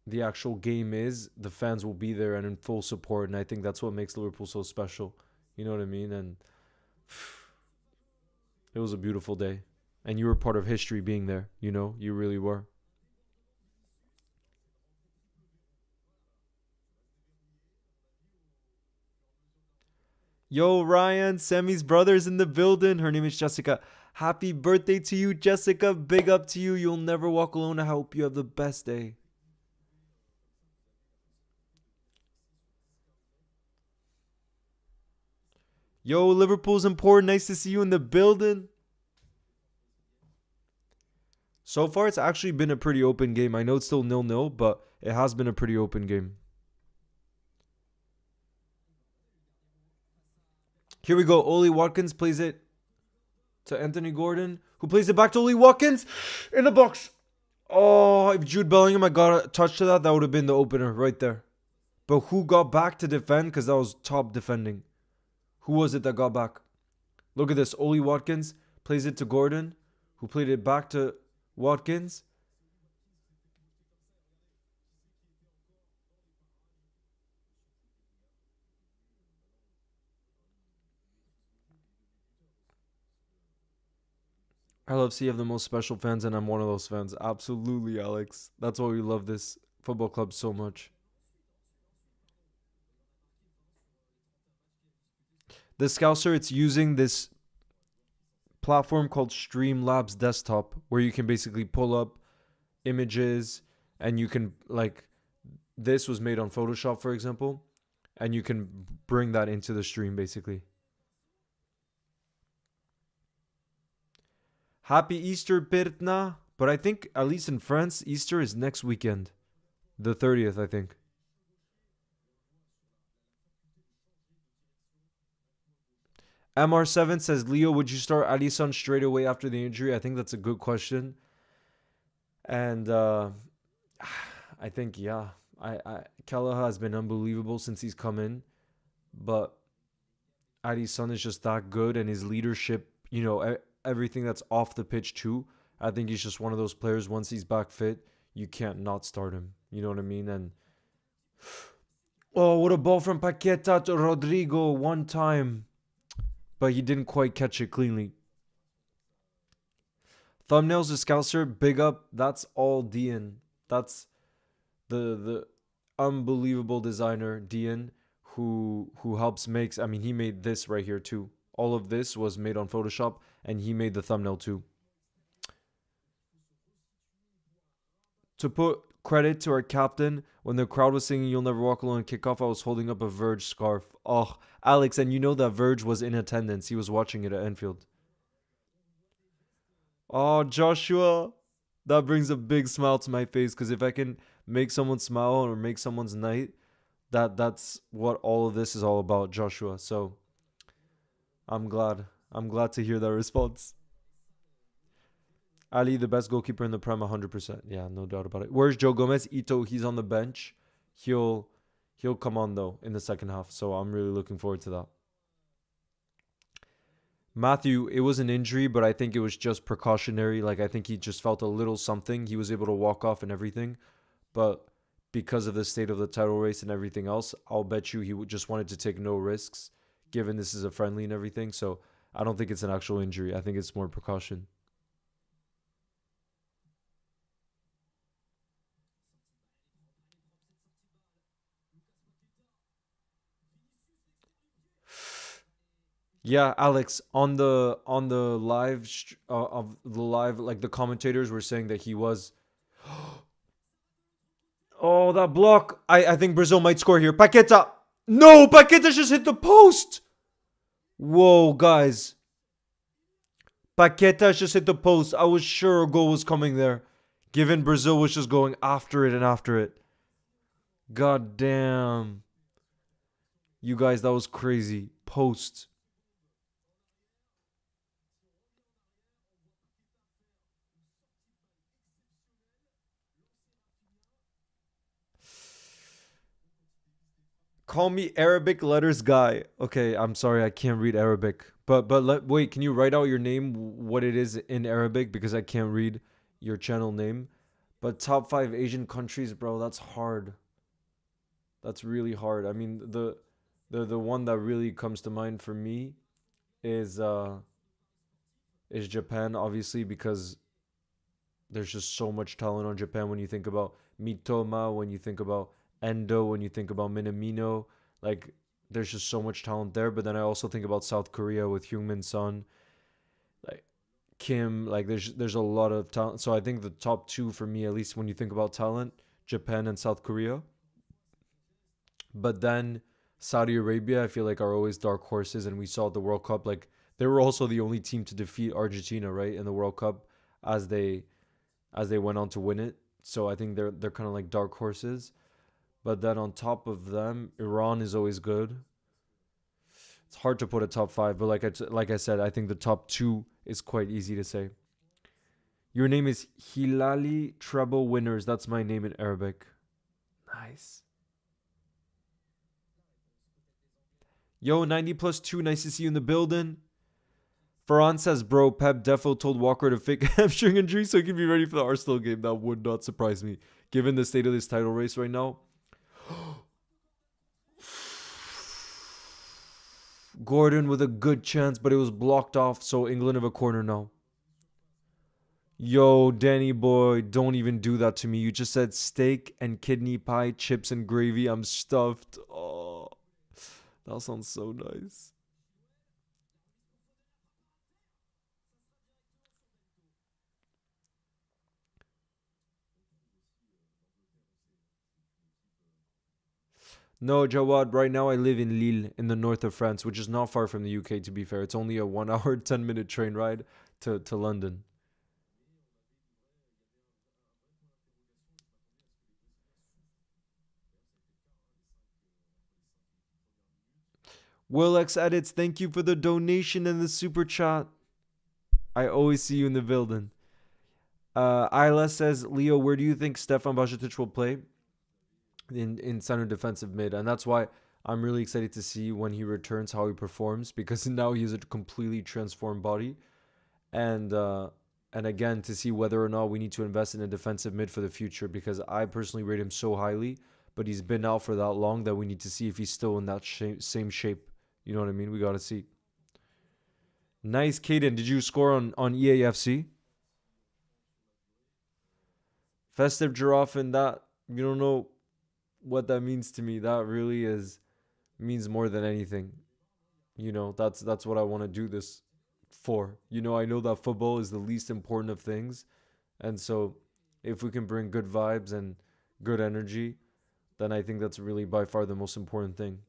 S1: the actual game is, the fans will be there and in full support. And I think that's what makes Liverpool so special. You know what I mean? And it was a beautiful day. And you were part of history being there. You know, you really were. Yo, Ryan, Sammy's brother's in the building. Her name is Jessica. Happy birthday to you, Jessica. Big up to you. You'll never walk alone. I hope you have the best day. Yo, Liverpool's important. Nice to see you in the building. So far, it's actually been a pretty open game. I know it's still 0-0, but it has been a pretty open game. Here we go. Oli Watkins plays it to Anthony Gordon, who plays it back to Oli Watkins in the box. Oh, if Jude Bellingham had got a touch to that, that would have been the opener right there. But who got back to defend? Because that was top defending. Who was it that got back? Look at this. Oli Watkins plays it to Gordon, who played it back to Watkins. LFC have the most special fans, and I'm one of those fans. Absolutely, Alex. That's why we love this football club so much. The Scouser, it's using this platform called Streamlabs Desktop, where you can basically pull up images, and you can, like, this was made on Photoshop, for example, and you can bring that into the stream, basically. Happy Easter, Pirtna. But I think, at least in France, Easter is next weekend. The 30th, I think. MR7 says, Leo, would you start Alisson straight away after the injury? I think that's a good question. And I think, yeah. Kelleher has been unbelievable since he's come in. But Alisson is just that good, and his leadership, you know, everything that's off the pitch too. I think he's just one of those players, once he's back fit, you can't not start him. You know what I mean? And oh, what a ball from Paquetá to Rodrigo one time. But he didn't quite catch it cleanly. Thumbnails to Scouser, big up. That's all Dian. That's the unbelievable designer, Dian, who helps makes. I mean, he made this right here too. All of this was made on Photoshop, and he made the thumbnail too. To put credit to our captain. When the crowd was singing "You'll Never Walk Alone" kickoff, I was holding up a Verge scarf. Oh, Alex, and you know that Verge was in attendance. He was watching it at Enfield. Oh, Joshua, that brings a big smile to my face because if I can make someone smile or make someone's night, that's what all of this is all about, Joshua. So I'm glad. I'm glad to hear that response. Ali, the best goalkeeper in the Prem, 100%. Yeah, no doubt about it. Where's Joe Gomez? Ito, he's on the bench. He'll come on though in the second half. So I'm really looking forward to that. Matthew, it was an injury, but I think it was just precautionary. Like I think he just felt a little something. He was able to walk off and everything, but because of the state of the title race and everything else, I'll bet you he just wanted to take no risks, given this is a friendly and everything. So I don't think it's an actual injury. I think it's more precaution. Yeah, Alex, on the of the live, like the commentators were saying that he was. Oh, that block! I think Brazil might score here. Paquetá, no, Paquetá just hit the post. Whoa, guys, Paquetá just hit the post. I was sure a goal was coming there, given Brazil was just going after it and after it. God damn, you guys, that was crazy. Post. Call me Arabic letters guy. Okay, I'm sorry, I can't read Arabic. Wait, can you write out your name, what it is in Arabic because I can't read your channel name. But top 5 Asian countries, bro, that's hard. That's really hard. I mean, the one that really comes to mind for me is Japan, obviously, because there's just so much talent on Japan when you think about Mitoma, when you think about Endo, when you think about Minamino. Like, there's just so much talent there. But then I also think about South Korea with Heung-min Son, like Kim. Like, there's a lot of talent. So I think the top 2 for me, at least when you think about talent, Japan and South Korea. But then Saudi Arabia, I feel like are always dark horses, and we saw at the World Cup, like they were also the only team to defeat Argentina, right, in the World Cup as they went on to win it. So I think they're kind of like dark horses. But then on top of them, Iran is always good. It's hard to put a top 5, but like I said, I think the top 2 is quite easy to say. Your name is Hilali Treble Winners. That's my name in Arabic. Nice. Yo, 90 plus 2. Nice to see you in the building. Ferran says, bro, Pep Defo told Walker to fake hamstring injury so he can be ready for the Arsenal game. That would not surprise me, given the state of this title race right now. Gordon with a good chance, but it was blocked off, so England have a corner now. Yo, Danny boy, don't even do that to me. You just said steak and kidney pie, chips and gravy. I'm stuffed. Oh, that sounds so nice. No, Jawad, right now I live in Lille in the north of France, which is not far from the UK, to be fair. It's only a 1 hour, 10-minute train ride to London. Will X Edits, thank you for the donation and the super chat. I always see you in the building. Isla says, Leo, where do you think Stefan Bajcetic will play? In center defensive mid. And that's why I'm really excited to see when he returns how he performs, because now he's a completely transformed body. And again, to see whether or not we need to invest in a defensive mid for the future, because I personally rate him so highly, but he's been out for that long that we need to see if he's still in that same shape. You know what I mean? We got to see. Nice, Caden. Did you score on EAFC? Festive giraffe, and that, you don't know what that means to me. That really means more than anything. You know, that's what I want to do this for. You know, I know that football is the least important of things, and so if we can bring good vibes and good energy, then I think that's really by far the most important thing.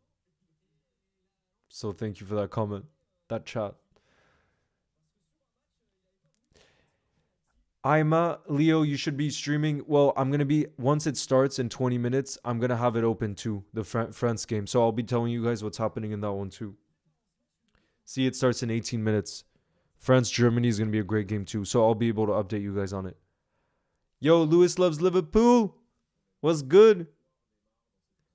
S1: So thank you for that comment, that chat. Leo, you should be streaming. Well, I'm going to be, once it starts in 20 minutes, I'm going to have it open too, the France game. So I'll be telling you guys what's happening in that one too. See, it starts in 18 minutes. France Germany is going to be a great game too. So I'll be able to update you guys on it. Yo, Lewis loves Liverpool. What's good?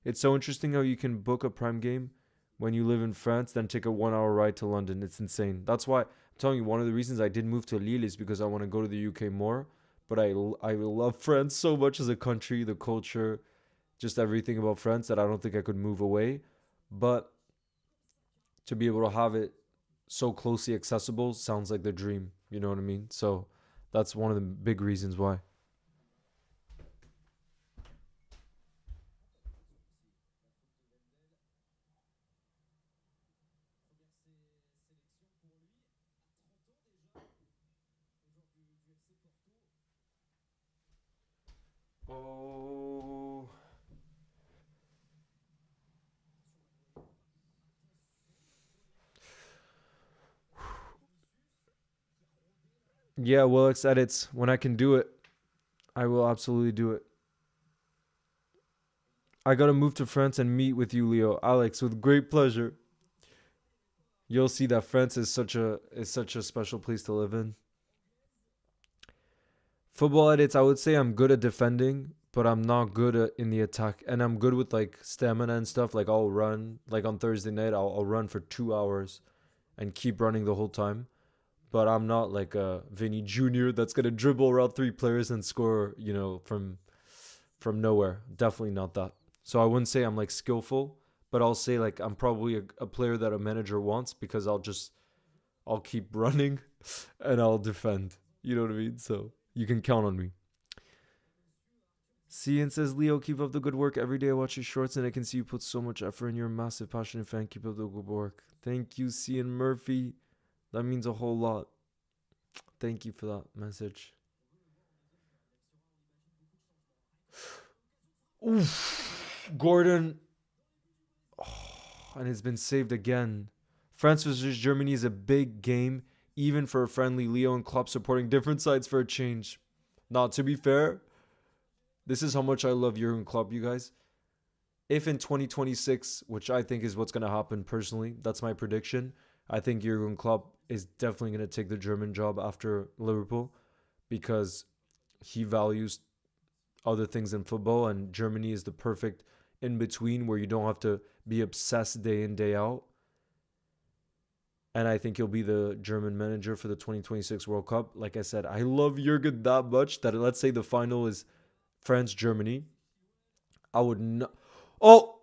S1: It's so interesting how you can book a Prime game when you live in France, then take a 1 hour ride to London. It's insane. That's why I'm telling you, one of the reasons I did move to Lille is because I want to go to the UK more. But I love France so much as a country, the culture, just everything about France that I don't think I could move away. But to be able to have it so closely accessible sounds like the dream. You know what I mean? So that's one of the big reasons why. Oh. Yeah, well, it's edits. When I can do it, I will absolutely do it. I gotta move to France and meet with you, Leo. Alex, with great pleasure. You'll see that France is such a special place to live in. Football edits, I would say I'm good at defending, but I'm not good at in the attack. And I'm good with like stamina and stuff. Like I'll run, like on Thursday night, I'll run for 2 hours and keep running the whole time. But I'm not like a Vinny Jr. that's gonna dribble around three players and score, from nowhere. Definitely not that. So I wouldn't say I'm like skillful, but I'll say like I'm probably a player that a manager wants because I'll keep running and I'll defend. You know what I mean? So you can count on me. Cian says, Leo, keep up the good work. Every day I watch your shorts and I can see you put so much effort in. You're a massive, passionate fan. Keep up the good work. Thank you, Cian Murphy. That means a whole lot. Thank you for that message. Oof. Gordon. Oh, and it's been saved again. France versus Germany is a big game, even for a friendly. Leo and Klopp supporting different sides for a change. Not to be fair, this is how much I love Jurgen Klopp, you guys. If in 2026, which I think is what's going to happen personally, that's my prediction. I think Jurgen Klopp is definitely going to take the German job after Liverpool because he values other things in football, and Germany is the perfect in between where you don't have to be obsessed day in, day out. And I think he'll be the German manager for the 2026 World Cup. Like I said, I love Jurgen that much that let's say the final is France Germany. I would not. Oh,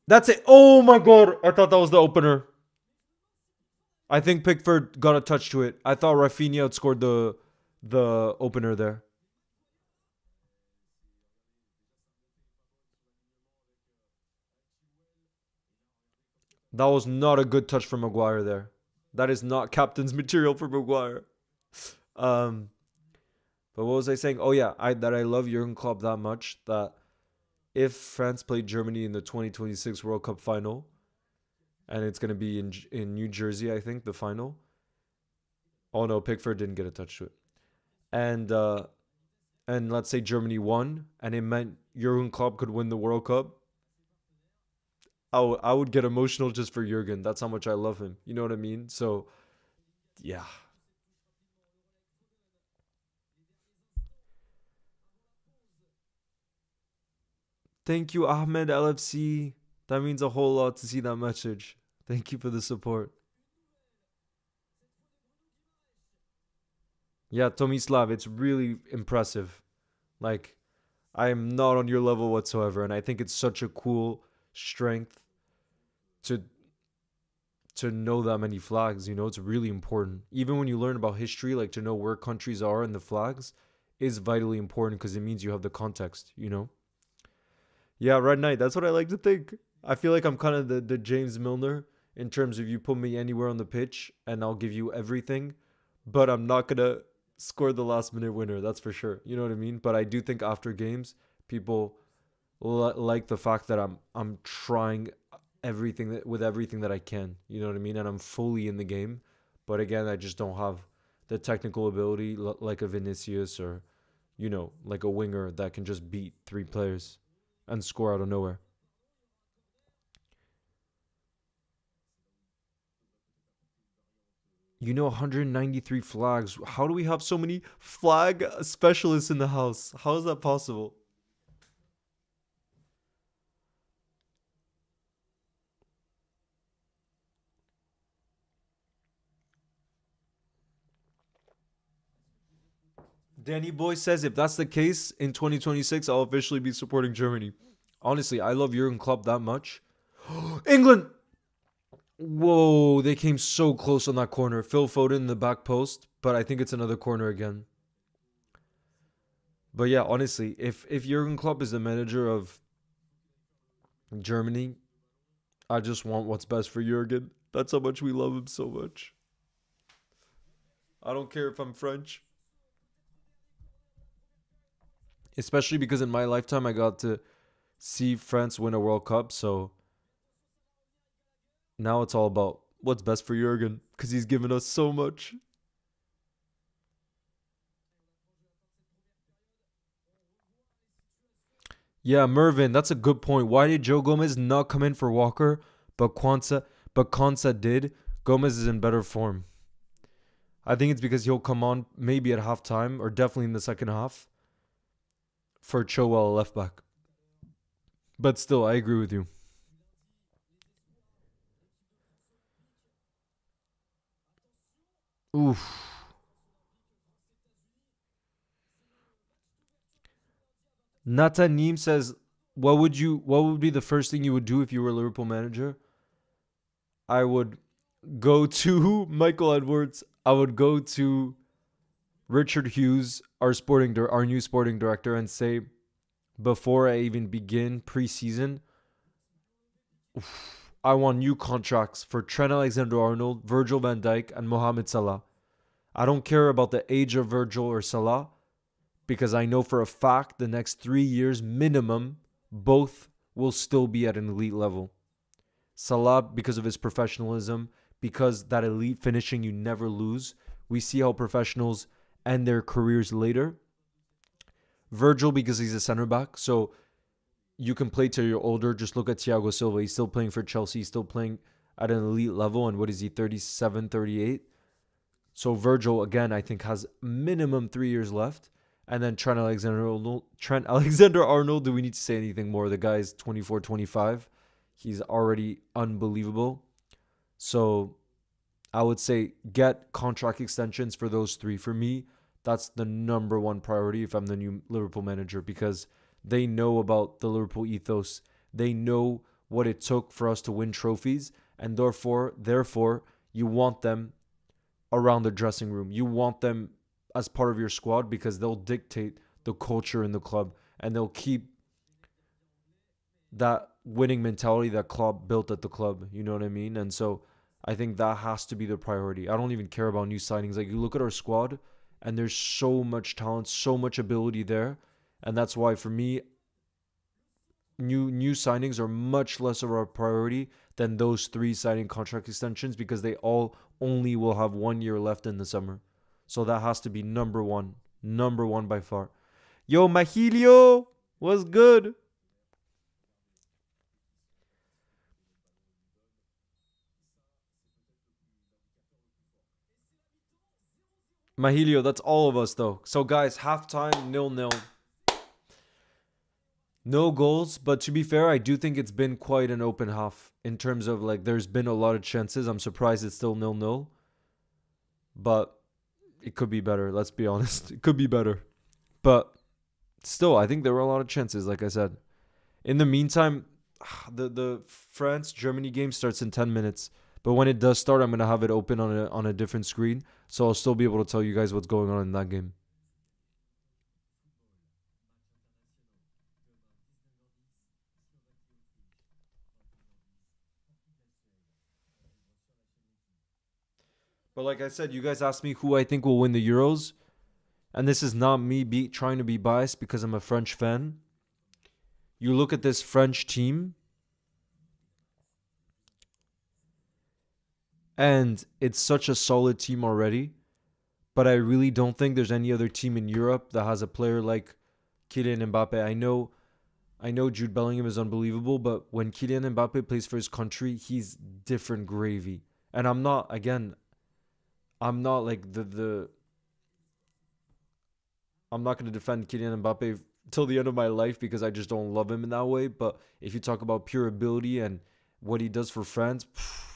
S1: that's it. Oh my God. I thought that was the opener. I think Pickford got a touch to it. I thought Rafinha outscored the opener there. That was not a good touch from Maguire there. That is not captain's material for Maguire. Um, but what was I saying? Oh yeah, I love Jurgen Klopp that much that if France played Germany in the 2026 World Cup final, and it's gonna be in New Jersey, I think the final. Oh no, Pickford didn't get a touch to it. And let's say Germany won, and it meant Jurgen Klopp could win the World Cup. I would get emotional just for Jurgen. That's how much I love him. You know what I mean? So yeah. Thank you, Ahmed LFC. That means a whole lot to see that message. Thank you for the support. Yeah, Tomislav, it's really impressive. Like, I am not on your level whatsoever, and I think it's such a cool strength to know that many flags. It's really important. Even when you learn about history, like to know where countries are in the flags is vitally important because it means you have the context. Yeah, Red Knight. That's what I like to think. I feel like I'm kind of the James Milner in terms of you put me anywhere on the pitch and I'll give you everything, but I'm not going to score the last minute winner. That's for sure. You know what I mean? But I do think after games, people like the fact that I'm trying with everything that I can. You know what I mean? And I'm fully in the game. But again, I just don't have the technical ability like a Vinicius or like a winger that can just beat three players and score out of nowhere. 193 flags. How do we have so many flag specialists in the house? How is that possible? Danny Boy says if that's the case in 2026, I'll officially be supporting Germany. Honestly, I love Jurgen Klopp that much. England! Whoa, they came so close on that corner. Phil Foden in the back post, but I think it's another corner again. But yeah, honestly, if Jurgen Klopp is the manager of Germany, I just want what's best for Jurgen. That's how much we love him so much. I don't care if I'm French. Especially because in my lifetime I got to see France win a World Cup, so now it's all about what's best for Jurgen because he's given us so much. Yeah, Mervin, that's a good point. Why did Joe Gomez not come in for Walker, but Kwanzaa did? Gomez is in better form. I think it's because he'll come on maybe at halftime or definitely in the second half for Chilwell left back. But still, I agree with you. Oof. Natanim says, what would be the first thing you would do if you were a Liverpool manager? I would go to Michael Edwards. I would go to Richard Hughes, our new sporting director, and say, before I even begin preseason, I want new contracts for Trent Alexander-Arnold, Virgil van Dijk, and Mohamed Salah. I don't care about the age of Virgil or Salah because I know for a fact the next 3 years minimum, both will still be at an elite level. Salah, because of his professionalism, because that elite finishing you never lose. We see how professionals end their careers later. Virgil, because he's a center back, so you can play till you're older. Just look at Thiago Silva. He's still playing for Chelsea. He's still playing at an elite level. And what is he, 37, 38? So Virgil, again, I think has minimum 3 years left. And then Trent Alexander-Arnold, do we need to say anything more? The guy's 24, 25. He's already unbelievable. So I would say get contract extensions for those three. For me, that's the number one priority if I'm the new Liverpool manager because they know about the Liverpool ethos. They know what it took for us to win trophies. And therefore, you want them around the dressing room. You want them as part of your squad because they'll dictate the culture in the club and they'll keep that winning mentality that Klopp built at the club. You know what I mean? And so I think that has to be the priority. I don't even care about new signings. Like you look at our squad and there's so much talent, so much ability there. And that's why for me, new signings are much less of a priority than those three signing contract extensions because they all only will have 1 year left in the summer. So that has to be number one by far. Yo, Mahilio, what's good? Mahilio, that's all of us though. So guys, halftime 0-0. No goals, but to be fair, I do think it's been quite an open half in terms of like there's been a lot of chances. I'm surprised it's still 0-0, but it could be better. Let's be honest. It could be better. But still, I think there were a lot of chances, like I said. In the meantime, the France Germany game starts in 10 minutes. But when it does start, I'm going to have it open on a different screen, so I'll still be able to tell you guys what's going on in that game. But like I said, you guys asked me who I think will win the Euros, and this is not me trying to be biased because I'm a French fan. you look at this French team, and it's such a solid team already. But I really don't think there's any other team in Europe that has a player like Kylian Mbappé. I know Jude Bellingham is unbelievable, but when Kylian Mbappé plays for his country, he's different gravy. And I'm not like I'm not going to defend Kylian Mbappé till the end of my life because I just don't love him in that way. But if you talk about pure ability and what he does for France,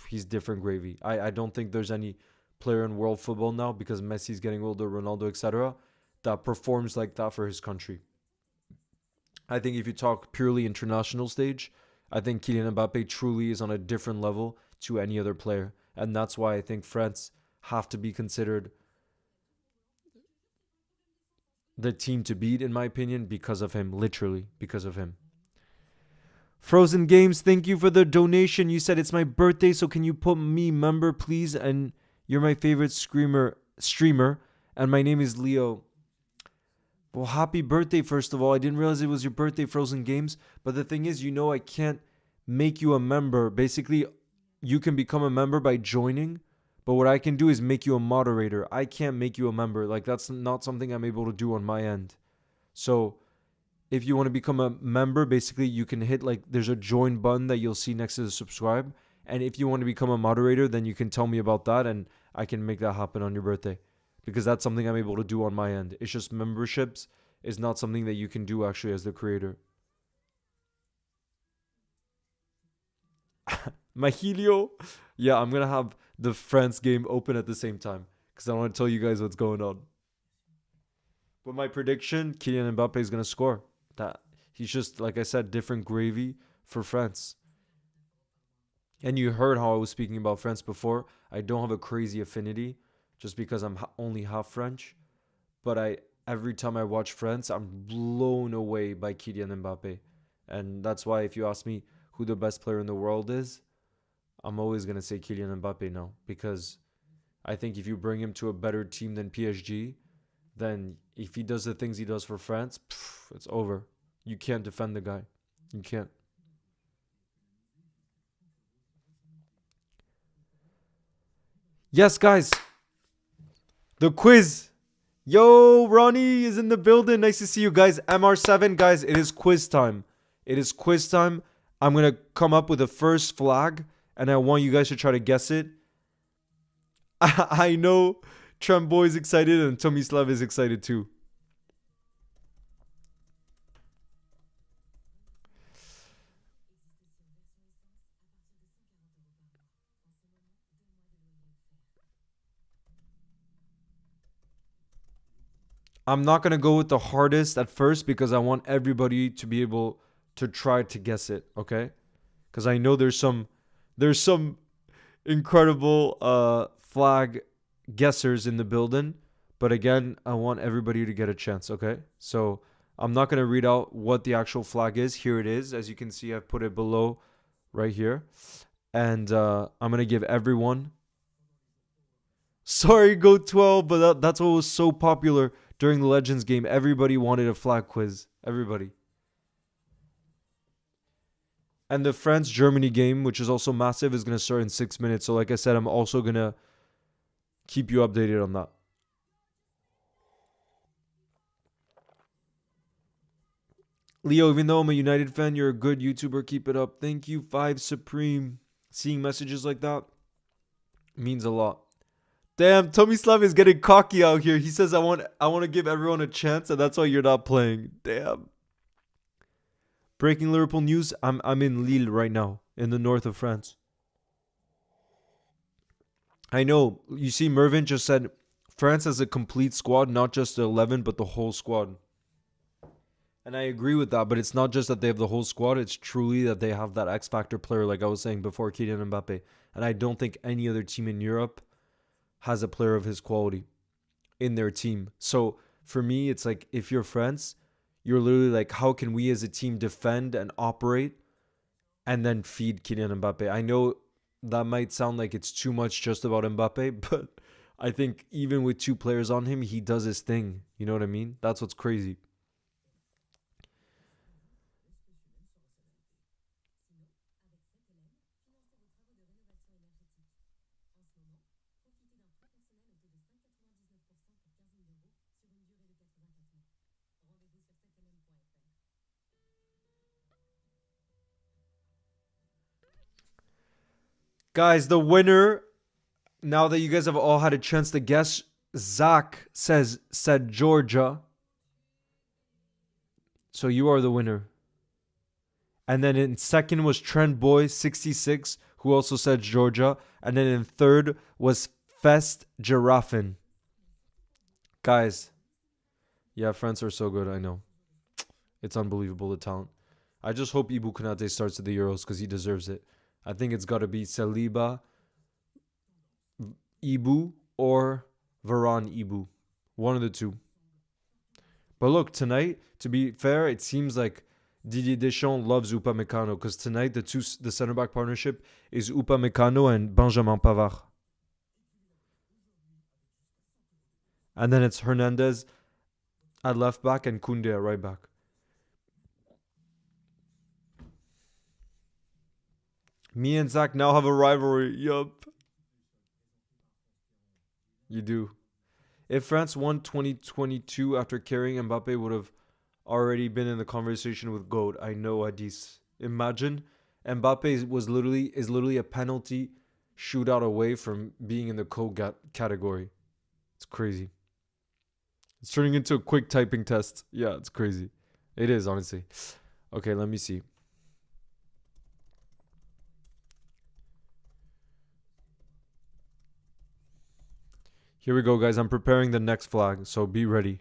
S1: he's different gravy. I don't think there's any player in world football now, because Messi's getting older, Ronaldo, etc., that performs like that for his country. I think if you talk purely international stage, I think Kylian Mbappé truly is on a different level to any other player. And that's why I think France have to be considered the team to beat, in my opinion, because of him. Literally, because of him. Frozen Games, thank you for the donation. You said it's my birthday, so can you put me member, please? And you're my favorite streamer, and my name is Leo. Well, happy birthday, first of all. I didn't realize it was your birthday, Frozen Games. But the thing is, I can't make you a member. Basically, you can become a member by joining. But what I can do is make you a moderator. I can't make you a member. Like, that's not something I'm able to do on my end. So, if you want to become a member, basically, you can hit, there's a join button that you'll see next to the subscribe. And if you want to become a moderator, then you can tell me about that, and I can make that happen on your birthday. Because that's something I'm able to do on my end. It's just memberships is not something that you can do actually as the creator. Mahilio. Yeah, I'm going to have the France game open at the same time, because I want to tell you guys what's going on. But my prediction, Kylian Mbappé is going to score. That he's just, like I said, different gravy for France. And you heard how I was speaking about France before. I don't have a crazy affinity just because I'm only half French. But every time I watch France, I'm blown away by Kylian Mbappé. And that's why if you ask me who the best player in the world is, I'm always going to say Kylian Mbappé now. Because I think if you bring him to a better team than PSG, then if he does the things he does for France, it's over. You can't defend the guy. You can't. Yes, guys. The quiz. Yo, Ronnie is in the building. Nice to see you guys. MR7, guys, it is quiz time. It is quiz time. I'm going to come up with a first flag, and I want you guys to try to guess it. I know Tremboy is excited, and Tomislav is excited too. I'm not going to go with the hardest at first because I want everybody to be able to try to guess it, okay? Because I know there's some incredible flag guessers in the building. But again, I want everybody to get a chance, okay? So I'm not going to read out what the actual flag is. Here it is. As you can see, I've put it below right here. And I'm going to give everyone... Sorry, Go 12, but that's what was so popular during the Legends game. Everybody wanted a flag quiz. Everybody. And the France-Germany game, which is also massive, is going to start in 6 minutes. So like I said, I'm also going to keep you updated on that. Leo, even though I'm a United fan, you're a good YouTuber. Keep it up. Thank you, 5 Supreme. Seeing messages like that means a lot. Damn, Tomislav is getting cocky out here. He says I want to give everyone a chance, and that's why you're not playing. Damn. Breaking Liverpool news. I'm in Lille right now, in the north of France. I know. You see, Mervin just said France has a complete squad, not just the 11, but the whole squad. And I agree with that, but it's not just that they have the whole squad. It's truly that they have that X Factor player, like I was saying before, Kylian Mbappé. And I don't think any other team in Europe has a player of his quality in their team. So for me, it's like if you're France, you're literally like, how can we as a team defend and operate and then feed Kylian Mbappé? I know that might sound like it's too much just about Mbappé, but I think even with 2 players on him, he does his thing. You know what I mean? That's what's crazy. Guys, the winner, now that you guys have all had a chance to guess, Zach said Georgia. So you are the winner. And then in second was Trent Boy 66, who also said Georgia. And then in third was Fest Giraffin. Guys, yeah, France are so good, I know. It's unbelievable, the talent. I just hope Ibu Konate starts at the Euros because he deserves it. I think it's got to be Saliba, Ibu, or Varane Ibu. One of the two. But look, tonight, to be fair, it seems like Didier Deschamps loves Upamecano because tonight the center back partnership is Upamecano and Benjamin Pavard. And then it's Hernandez at left back and Koundé at right back. Me and Zach now have a rivalry. Yup. You do. If France won 2022 after carrying Mbappé, would have already been in the conversation with GOAT. I know, Adis. Imagine Mbappé is literally a penalty shootout away from being in the GOAT category. It's crazy. It's turning into a quick typing test. Yeah, it's crazy. It is, honestly. Okay, let me see. Here we go, guys. I'm preparing the next flag, so be ready.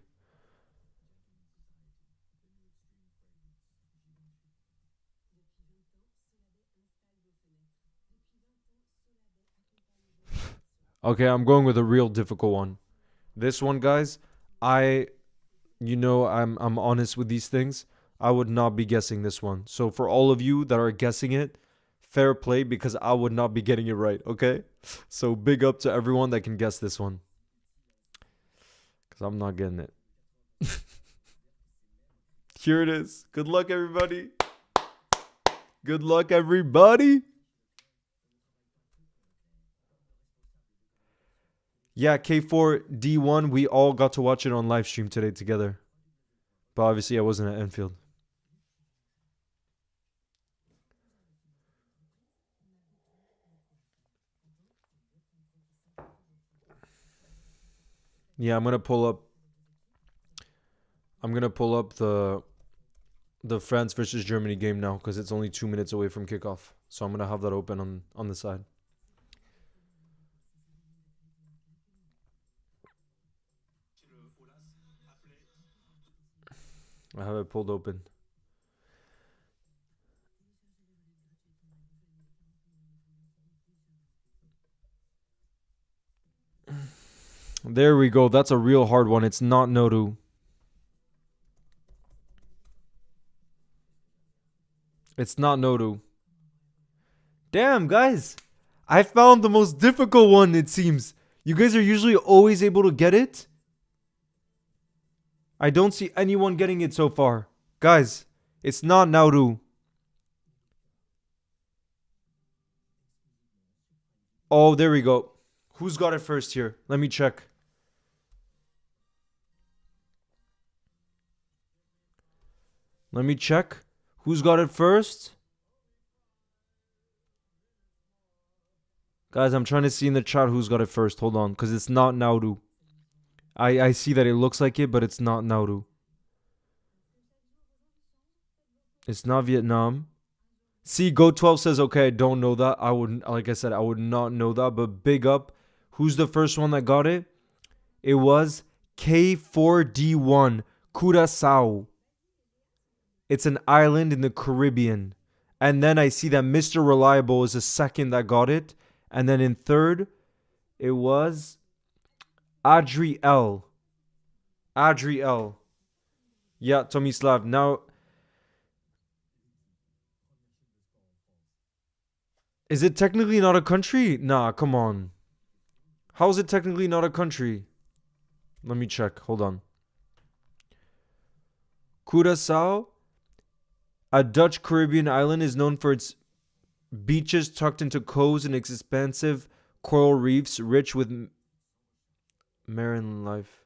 S1: Okay, I'm going with a real difficult one. This one, guys, I'm honest with these things. I would not be guessing this one. So for all of you that are guessing it, fair play because I would not be getting it right, okay? So big up to everyone that can guess this one. Because I'm not getting it. Here it is. Good luck, everybody. Good luck, everybody. Yeah, K4D1, we all got to watch it on live stream today together. But obviously I wasn't at Enfield. Yeah, I'm gonna pull up the France versus Germany game now because it's only 2 minutes away from kickoff. So I'm gonna have that open on the side. I have it pulled open. There we go. That's a real hard one. It's not Nodu. It's not Nodu. Damn, guys. I found the most difficult one, it seems. You guys are usually always able to get it. I don't see anyone getting it so far. Guys, it's not Nauru. Oh, there we go. Who's got it first here? Let me check. Let me check. Who's got it first? Guys, I'm trying to see in the chat who's got it first. Hold on, because it's not Nauru. I see that it looks like it, but it's not Nauru. It's not Vietnam. See, Go12 says, okay, I don't know that. I wouldn't, like I said, I would not know that, but big up. Who's the first one that got it? It was K4D1, Curaçao. It's an island in the Caribbean. And then I see that Mr. Reliable is the second that got it. And then in third, it was Adriel. Adriel. Yeah, Tomislav. Now, is it technically not a country? Nah, come on. How is it technically not a country? Let me check. Hold on. Curaçao, a Dutch Caribbean island, is known for its beaches tucked into coves and its expansive coral reefs rich with marine life.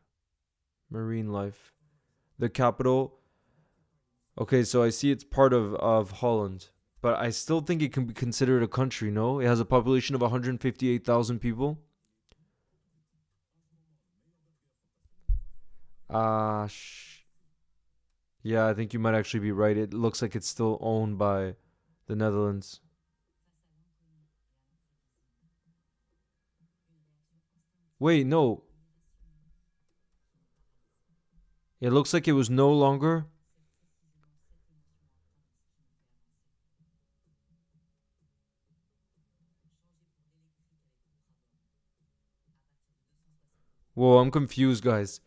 S1: The capital. Okay, so I see it's part of Holland. But I still think it can be considered a country, no? It has a population of 158,000 people. Yeah, I think you might actually be right. It looks like it's still owned by the Netherlands. Wait, no. It looks like it was no longer. Whoa, I'm confused, guys.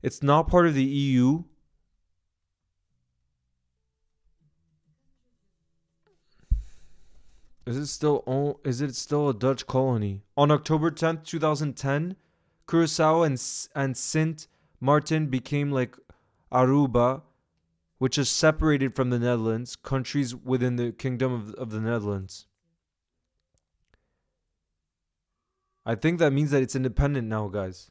S1: It's not part of the EU. Is it still a Dutch colony? On October 10th, 2010, Curaçao and Sint Maarten became like Aruba, which is separated from the Netherlands, countries within the Kingdom of the Netherlands. I think that means that it's independent now, guys.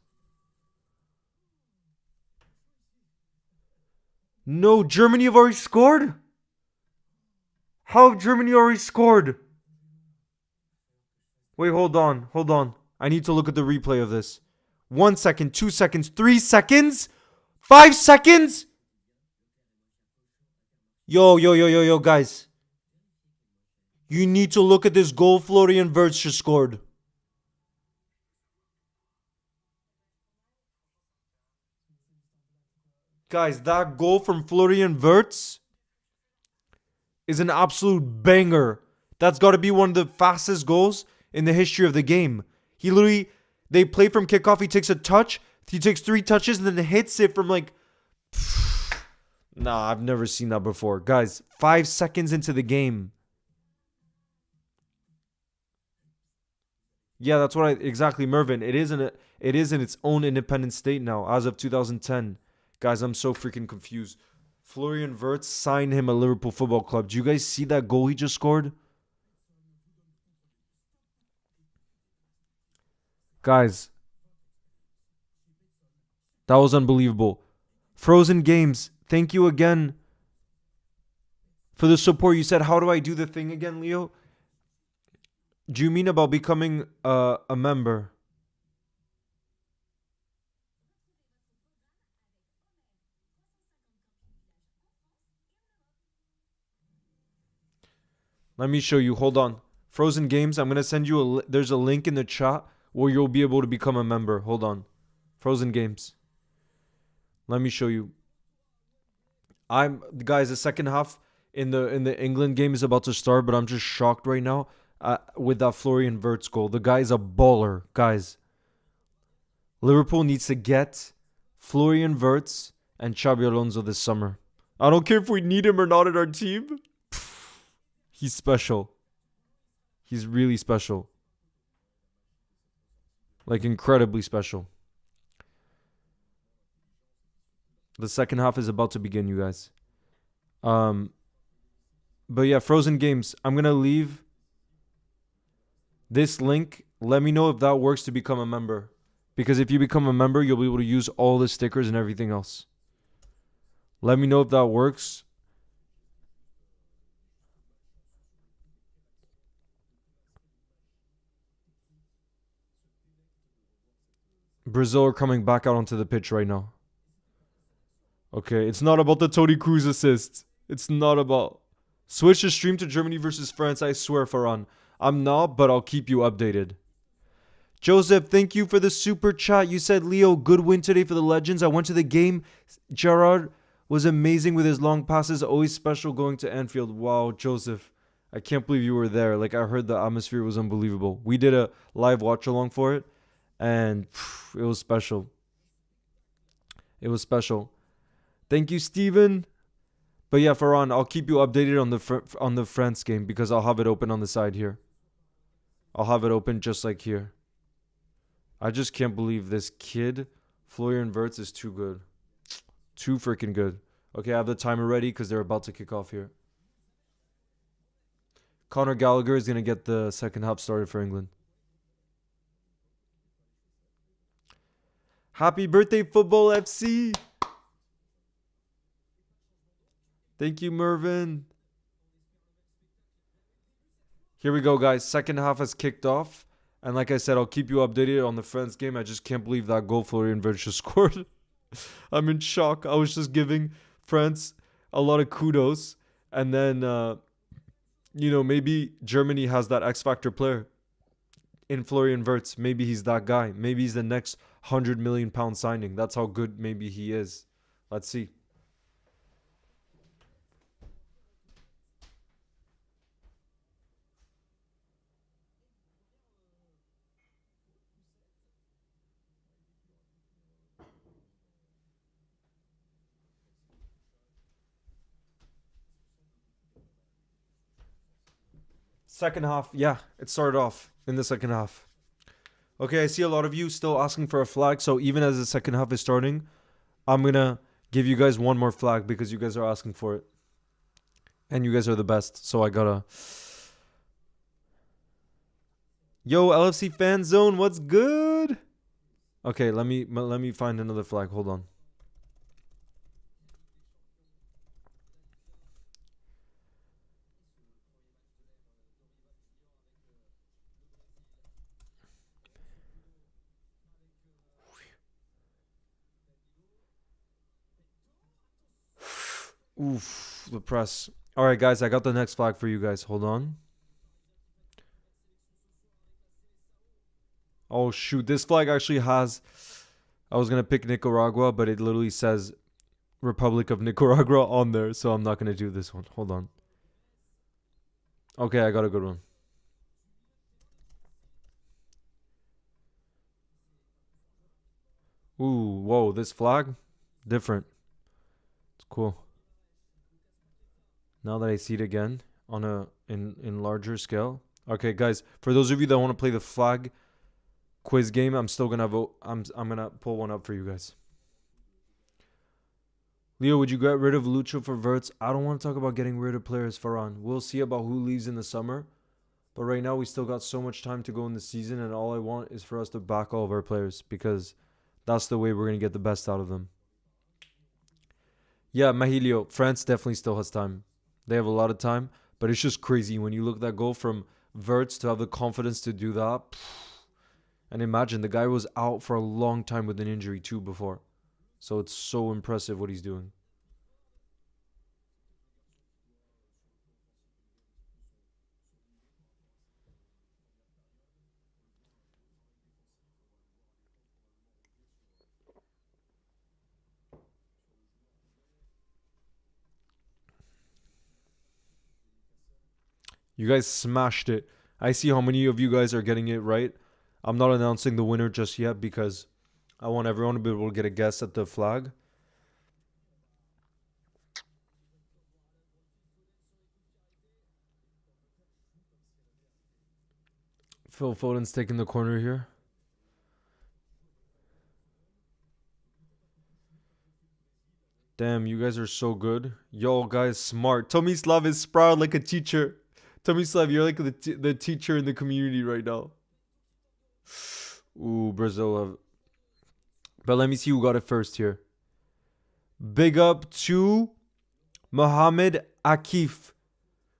S1: No, Germany have already scored? How have Germany already scored? Wait, hold on. I need to look at the replay of this. 1 second, 2 seconds, 3 seconds, 5 seconds. Yo, guys. You need to look at this goal Florian Wirtz just scored. Guys, that goal from Florian Wirtz is an absolute banger. That's got to be one of the fastest goals in the history of the game. They play from kickoff. He takes a touch. He takes 3 touches and then hits it from like... Nah, I've never seen that before. Guys, 5 seconds into the game. Yeah, that's what exactly, Mervin. It is in its own independent state now as of 2010. Guys, I'm so freaking confused. Florian Wirtz signed him at Liverpool Football Club. Do you guys see that goal he just scored? Guys, that was unbelievable. Frozen Games, thank you again for the support. You said, how do I do the thing again, Leo? Do you mean about becoming a member? Let me show you. Hold on. Frozen Games, I'm going to send you there's a link in the chat where you'll be able to become a member. Hold on. Frozen Games. Let me show you. Guys, the second half in the England game is about to start, but I'm just shocked right now with that Florian Wirtz goal. The guy's a baller, guys. Liverpool needs to get Florian Wirtz and Xabi Alonso this summer. I don't care if we need him or not in our team. He's special. He's really special. Like, incredibly special. The second half is about to begin, you guys. But yeah, Frozen Games. I'm going to leave this link. Let me know if that works to become a member. Because if you become a member, you'll be able to use all the stickers and everything else. Let me know if that works. Brazil are coming back out onto the pitch right now. Okay, it's not about the Toni Kroos assist. It's not about... Switch the stream to Germany versus France, I swear, Farhan. I'm not, but I'll keep you updated. Joseph, thank you for the super chat. You said, Leo, good win today for the Legends. I went to the game. Gerard was amazing with his long passes. Always special going to Anfield. Wow, Joseph. I can't believe you were there. Like, I heard the atmosphere was unbelievable. We did a live watch along for it, and it was special. It was special. Thank you, Steven. But yeah, Farhan, I'll keep you updated on the France game because I'll have it open on the side here. I'll have it open just like here. I just can't believe this kid, Florian Wirtz, is too good. Too freaking good. Okay, I have the timer ready because they're about to kick off here. Conor Gallagher is going to get the second half started for England. Happy birthday, Football FC. Thank you, Mervin. Here we go, guys. Second half has kicked off. And like I said, I'll keep you updated on the France game. I just can't believe that goal Florian Wirtz just scored. I'm in shock. I was just giving France a lot of kudos. And then, maybe Germany has that X Factor player in Florian Wirtz. Maybe he's that guy. Maybe he's the next £100 million signing. That's how good maybe he is. Let's see. Second half, yeah, it started off in the second half. Okay, I see a lot of you still asking for a flag. So even as the second half is starting, I'm going to give you guys one more flag because you guys are asking for it. And you guys are the best. So I got to... Yo, LFC fan zone, what's good? Okay, let me find another flag. Hold on. Oof, the press. All right, guys, I got the next flag for you guys. Hold on. Oh, shoot. This flag actually has... I was going to pick Nicaragua, but it literally says Republic of Nicaragua on there, so I'm not going to do this one. Hold on. Okay, I got a good one. Ooh, whoa, this flag? Different. It's cool. Now that I see it again on in larger scale. Okay, guys, for those of you that want to play the flag quiz game, I'm still gonna vote. I'm gonna pull one up for you guys. Leo, would you get rid of Lucho for Wirtz? I don't want to talk about getting rid of players, Farhan. We'll see about who leaves in the summer. But right now, we still got so much time to go in the season, and all I want is for us to back all of our players because that's the way we're going to get the best out of them. Yeah, Mahilio, France definitely still has time. They have a lot of time, but it's just crazy when you look at that goal from Wirtz to have the confidence to do that. And imagine, the guy was out for a long time with an injury too before. So it's so impressive what he's doing. You guys smashed it. I see how many of you guys are getting it right. I'm not announcing the winner just yet because I want everyone to be able to get a guess at the flag. Phil Foden's taking the corner here. Damn, you guys are so good. Yo, guys, smart. Tomislav is proud like a teacher. Tomislav, you're like the teacher in the community right now. Ooh, Brazil. But let me see who got it first here. Big up to Mohamed Akif,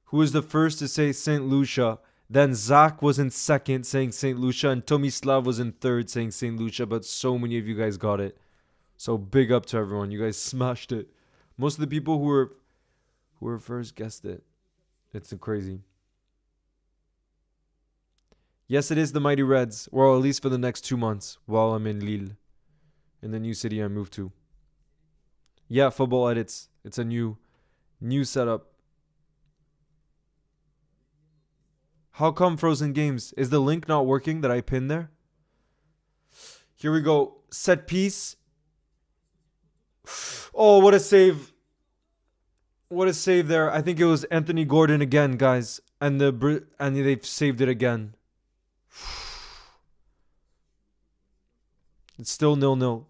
S1: who was the first to say St. Lucia. Then Zach was in second saying St. Lucia, and Tomislav was in third saying St. Lucia, but so many of you guys got it. So big up to everyone. You guys smashed it. Most of the people who were first guessed it. It's crazy. Yes, it is the Mighty Reds. Well, at least for the next 2 months while I'm in Lille, in the new city I moved to. Yeah, football edits. It's a new setup. How come Frozen Games? Is the link not working that I pinned there? Here we go. Set piece. Oh, what a save. What a save there. I think it was Anthony Gordon again, guys. And they've saved it again. It's still 0-0.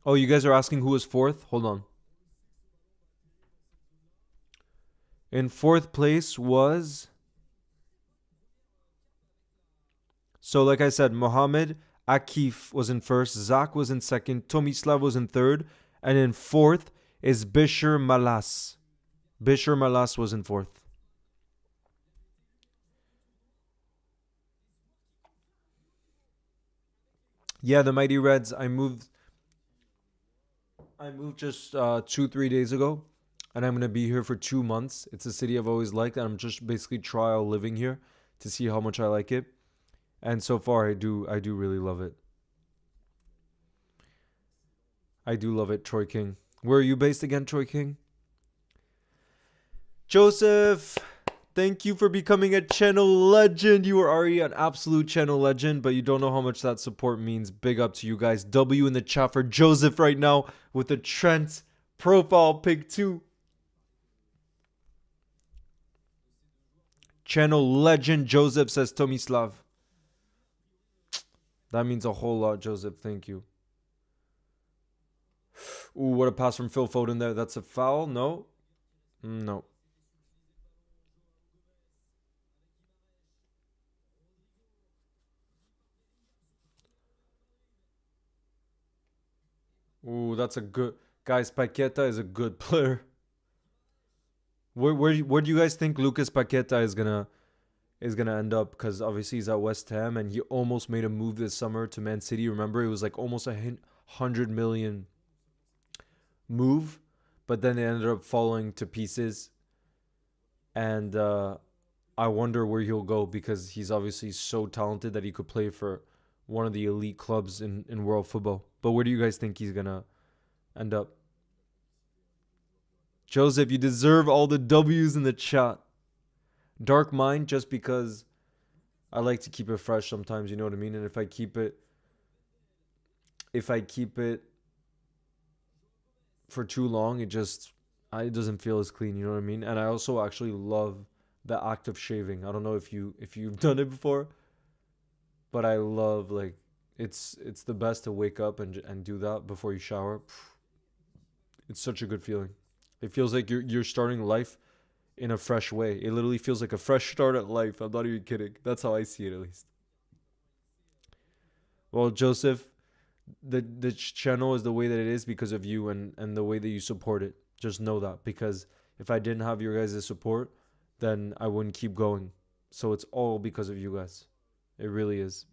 S1: Oh, you guys are asking who was fourth? Hold on. In fourth place was... So like I said, Mohamed Akif was in first. Zach was in second. Tomislav was in third. And in fourth is Bishar Malas. Bishar Malas was in fourth. Yeah, the Mighty Reds. I moved just 2-3 days ago, and I'm gonna be here for 2 months. It's a city I've always liked, and I'm just basically trial living here to see how much I like it. And so far, I do really love it. I do love it, Troy King. Where are you based again, Troy King? Joseph, thank you for becoming a channel legend. You are already an absolute channel legend, but you don't know how much that support means. Big up to you guys. W in the chat for Joseph right now with the Trent profile pick 2. Channel legend Joseph, says Tomislav. That means a whole lot, Joseph. Thank you. Ooh, what a pass from Phil Foden there. That's a foul? No? No. Ooh, that's a good... Guys, Paquetá is a good player. Where do you guys think Lucas Paquetá is gonna end up? Because obviously he's at West Ham, and he almost made a move this summer to Man City. Remember, it was like almost 100 million move, but then it ended up falling to pieces. And I wonder where he'll go, because he's obviously so talented that he could play for one of the elite clubs in world football. But where do you guys think he's gonna end up? Joseph, you deserve all the W's in the chat. Dark Mind, just because I like to keep it fresh sometimes, you know what I mean? And if I keep it for too long, it doesn't feel as clean, you know what I mean? And I also actually love the act of shaving. I don't know if you've done it before, but I love, like, it's the best to wake up and do that before you shower. It's such a good feeling. It feels like you're starting life in a fresh way. It literally feels like a fresh start at life. I'm not even kidding. That's how I see it, at least. Well, Joseph, the channel is the way that it is because of you and the way that you support it. Just know that, because if I didn't have your guys' support, then I wouldn't keep going. So it's all because of you guys. It really is.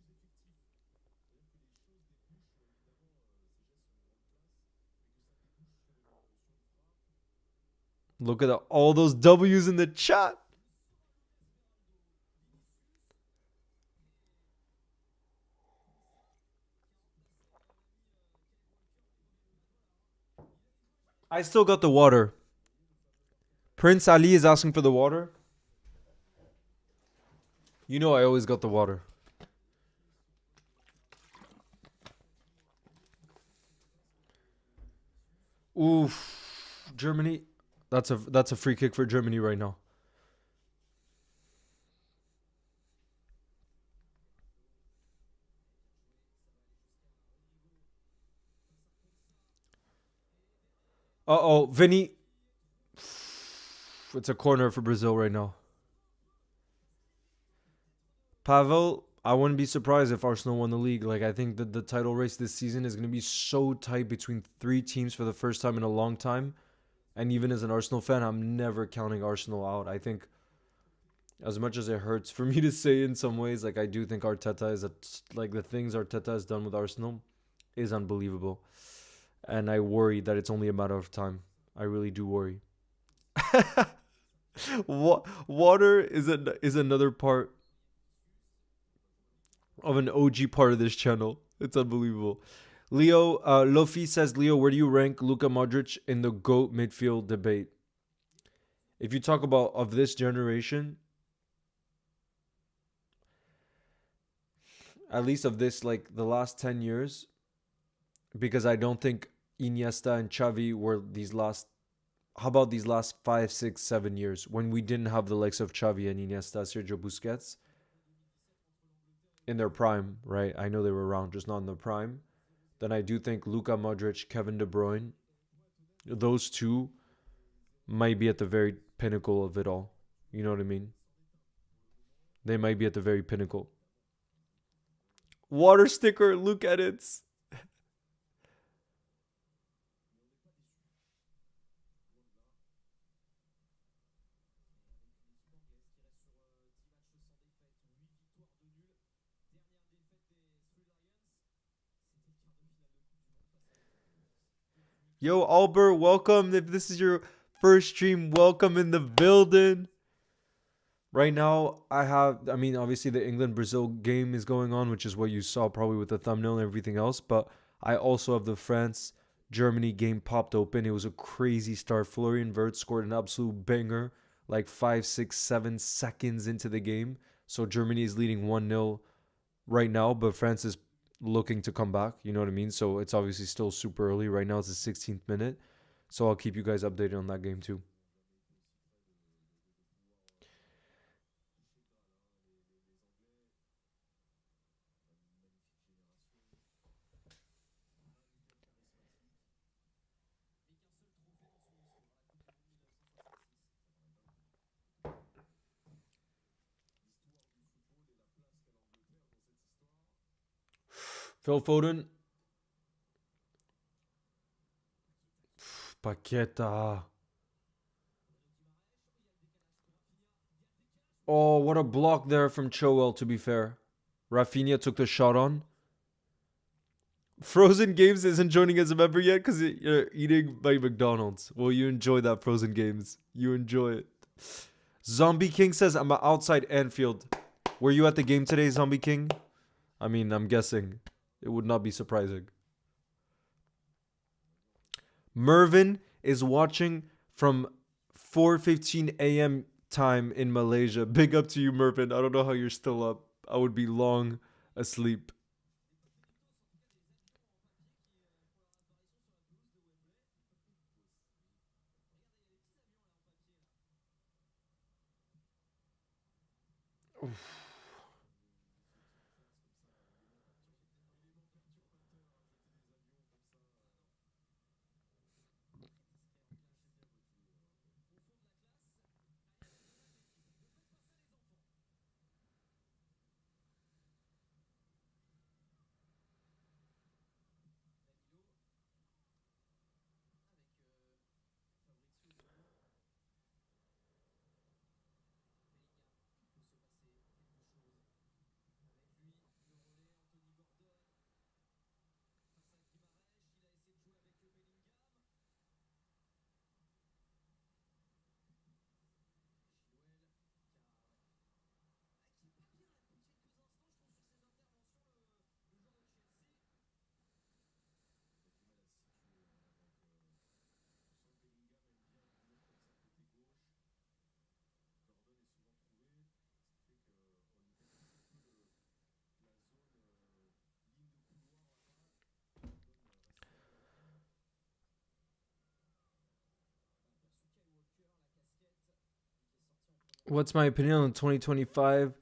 S1: Look at all those W's in the chat. I still got the water. Prince Ali is asking for the water. You know I always got the water. Oof. Germany. That's a free kick for Germany right now. Uh-oh, Vinny. It's a corner for Brazil right now. Pavel, I wouldn't be surprised if Arsenal won the league. Like, I think that the title race this season is going to be so tight between 3 teams for the first time in a long time. And even as an Arsenal fan, I'm never counting Arsenal out. I think, as much as it hurts for me to say in some ways, like, I do think Arteta is the things Arteta has done with Arsenal is unbelievable. And I worry that it's only a matter of time. I really do worry. Water is another part of an OG part of this channel. It's unbelievable. Leo, Lofi says, Leo, where do you rank Luka Modric in the GOAT midfield debate? If you talk about of this generation, at least of this, like, the last 10 years, because I don't think Iniesta and Xavi were these last... How about these last 5, 6, 7 years when we didn't have the likes of Xavi and Iniesta, Sergio Busquets in their prime, right? I know they were around, just not in their prime. Then I do think Luka Modric, Kevin De Bruyne, those two might be at the very pinnacle of it all. You know what I mean? They might be at the very pinnacle. Water sticker, look at it. Yo, Albert, welcome. If this is your first stream, welcome in the building. Right now, I mean, obviously the England-Brazil game is going on, which is what you saw probably with the thumbnail and everything else. But I also have the France-Germany game popped open. It was a crazy start. Florian Wirtz scored an absolute banger, like 5, 6, 7 seconds into the game. So Germany is leading 1-0 right now, but France is looking to come back. You know what I mean? So it's obviously still super early. Right now, it's the 16th minute. So I'll keep you guys updated on that game too. Phil Foden. Paquetá. Oh, what a block there from Chilwell, to be fair. Rafinha took the shot on. Frozen Games isn't joining as a member yet because you're eating by McDonald's. Well, you enjoy that, Frozen Games. You enjoy it. Zombie King says, I'm outside Anfield. Were you at the game today, Zombie King? I mean, I'm guessing. It would not be surprising. Mervin is watching from 4:15 a.m. time in Malaysia. Big up to you, Mervin. I don't know how you're still up. I would be long asleep. What's my opinion on 2025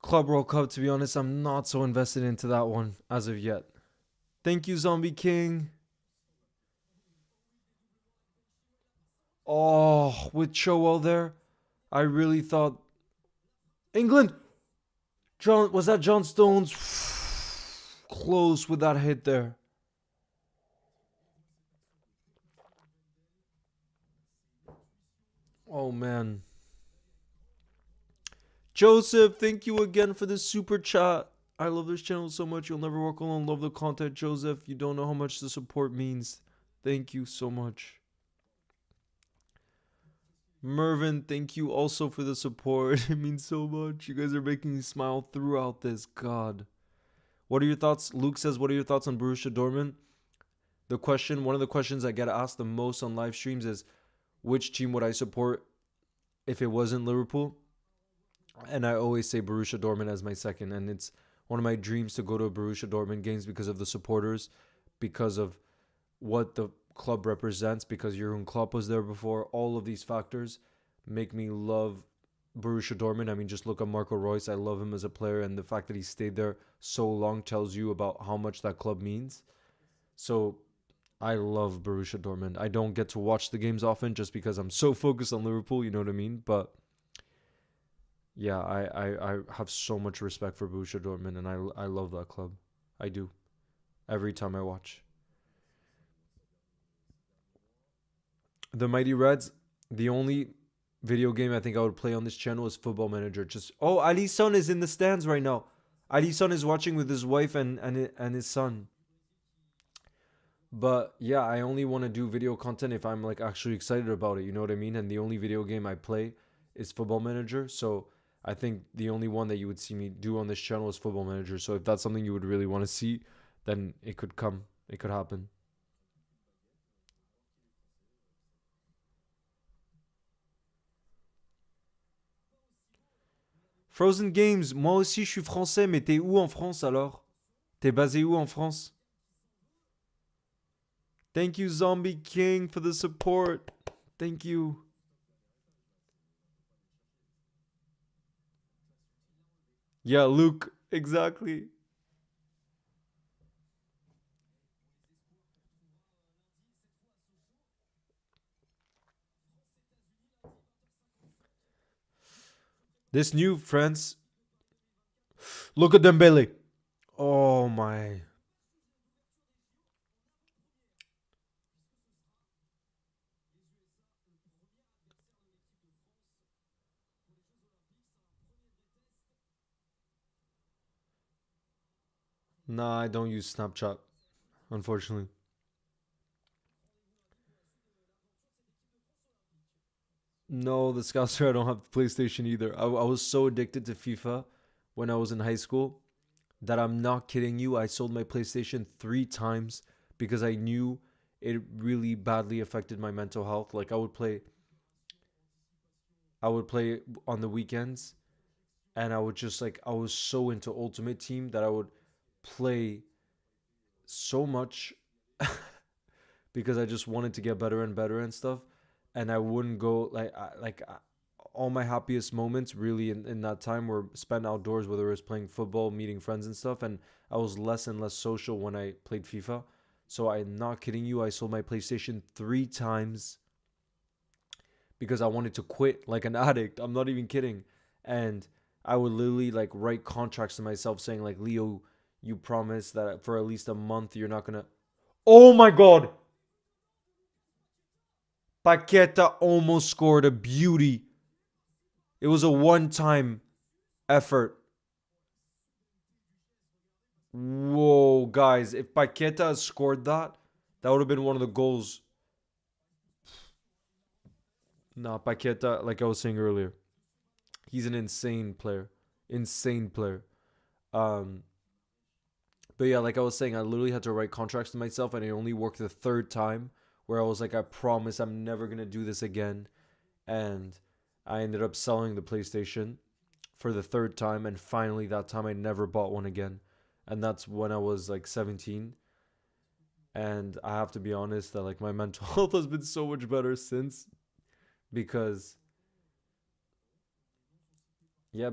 S1: Club World Cup? To be honest, I'm not so invested into that one as of yet. Thank you, Zombie King. Oh, with Chilwell there, I really thought England. John, was that John Stones? Close with that hit there. Oh man. Joseph, thank you again for the super chat. I love this channel so much. You'll never walk alone. Love the content, Joseph. You don't know how much the support means. Thank you so much. Mervin, thank you also for the support. It means so much. You guys are making me smile throughout this. God. What are your thoughts? Luke says, what are your thoughts on Borussia Dortmund? One of the questions I get asked the most on live streams is, which team would I support if it wasn't Liverpool? And I always say Borussia Dortmund as my second. And it's one of my dreams to go to a Borussia Dortmund games because of the supporters, because of what the club represents, because Jurgen Klopp was there before. All of these factors make me love Borussia Dortmund. I mean, just look at Marco Reus. I love him as a player. And the fact that he stayed there so long tells you about how much that club means. So I love Borussia Dortmund. I don't get to watch the games often just because I'm so focused on Liverpool. You know what I mean? But yeah, I have so much respect for Borussia Dortmund, and I love that club. I do. Every time I watch. The Mighty Reds, the only video game I think I would play on this channel is Football Manager. Just Alisson is in the stands right now. Alisson is watching with his wife and his son. But yeah, I only want to do video content if I'm like actually excited about it. You know what I mean? And the only video game I play is Football Manager. So I think the only one that you would see me do on this channel is Football Manager. So if that's something you would really want to see, then it could come. It could happen. Frozen Games, moi aussi je suis français, mais t'es où en France alors? T'es basé où en France? Thank you, Zombie King, for the support. Thank you. Yeah, Luke, exactly. This new France. Look at Dembele. Oh my. Nah, I don't use Snapchat, unfortunately. No, the Scouser, I don't have PlayStation either. I was so addicted to FIFA when I was in high school that I'm not kidding you. I sold my PlayStation 3 times because I knew it really badly affected my mental health. Like I would play on the weekends, and I would just like I was so into Ultimate Team that I would play so much because I just wanted to get better and better and stuff. And I wouldn't go all my happiest moments really in that time were spent outdoors, whether it was playing football, meeting friends and stuff. And I was less and less social when I played FIFA. So I'm not kidding you. I sold my PlayStation 3 times because I wanted to quit like an addict. I'm not even kidding. And I would literally like write contracts to myself saying like, Leo, you promise that for at least a month you're not gonna. Oh my god! Paquetá almost scored a beauty. It was a one-time effort. Whoa, guys. If Paquetá had scored that, that would have been one of the goals. Nah, Paquetá, like I was saying earlier, he's an insane player. Insane player. Um, but yeah, like I was saying, I literally had to write contracts to myself, and it only worked the third time where I was like, I promise I'm never going to do this again. And I ended up selling the PlayStation for the third time, and finally that time I never bought one again. And that's when I was like 17. And I have to be honest that like my mental health has been so much better since, because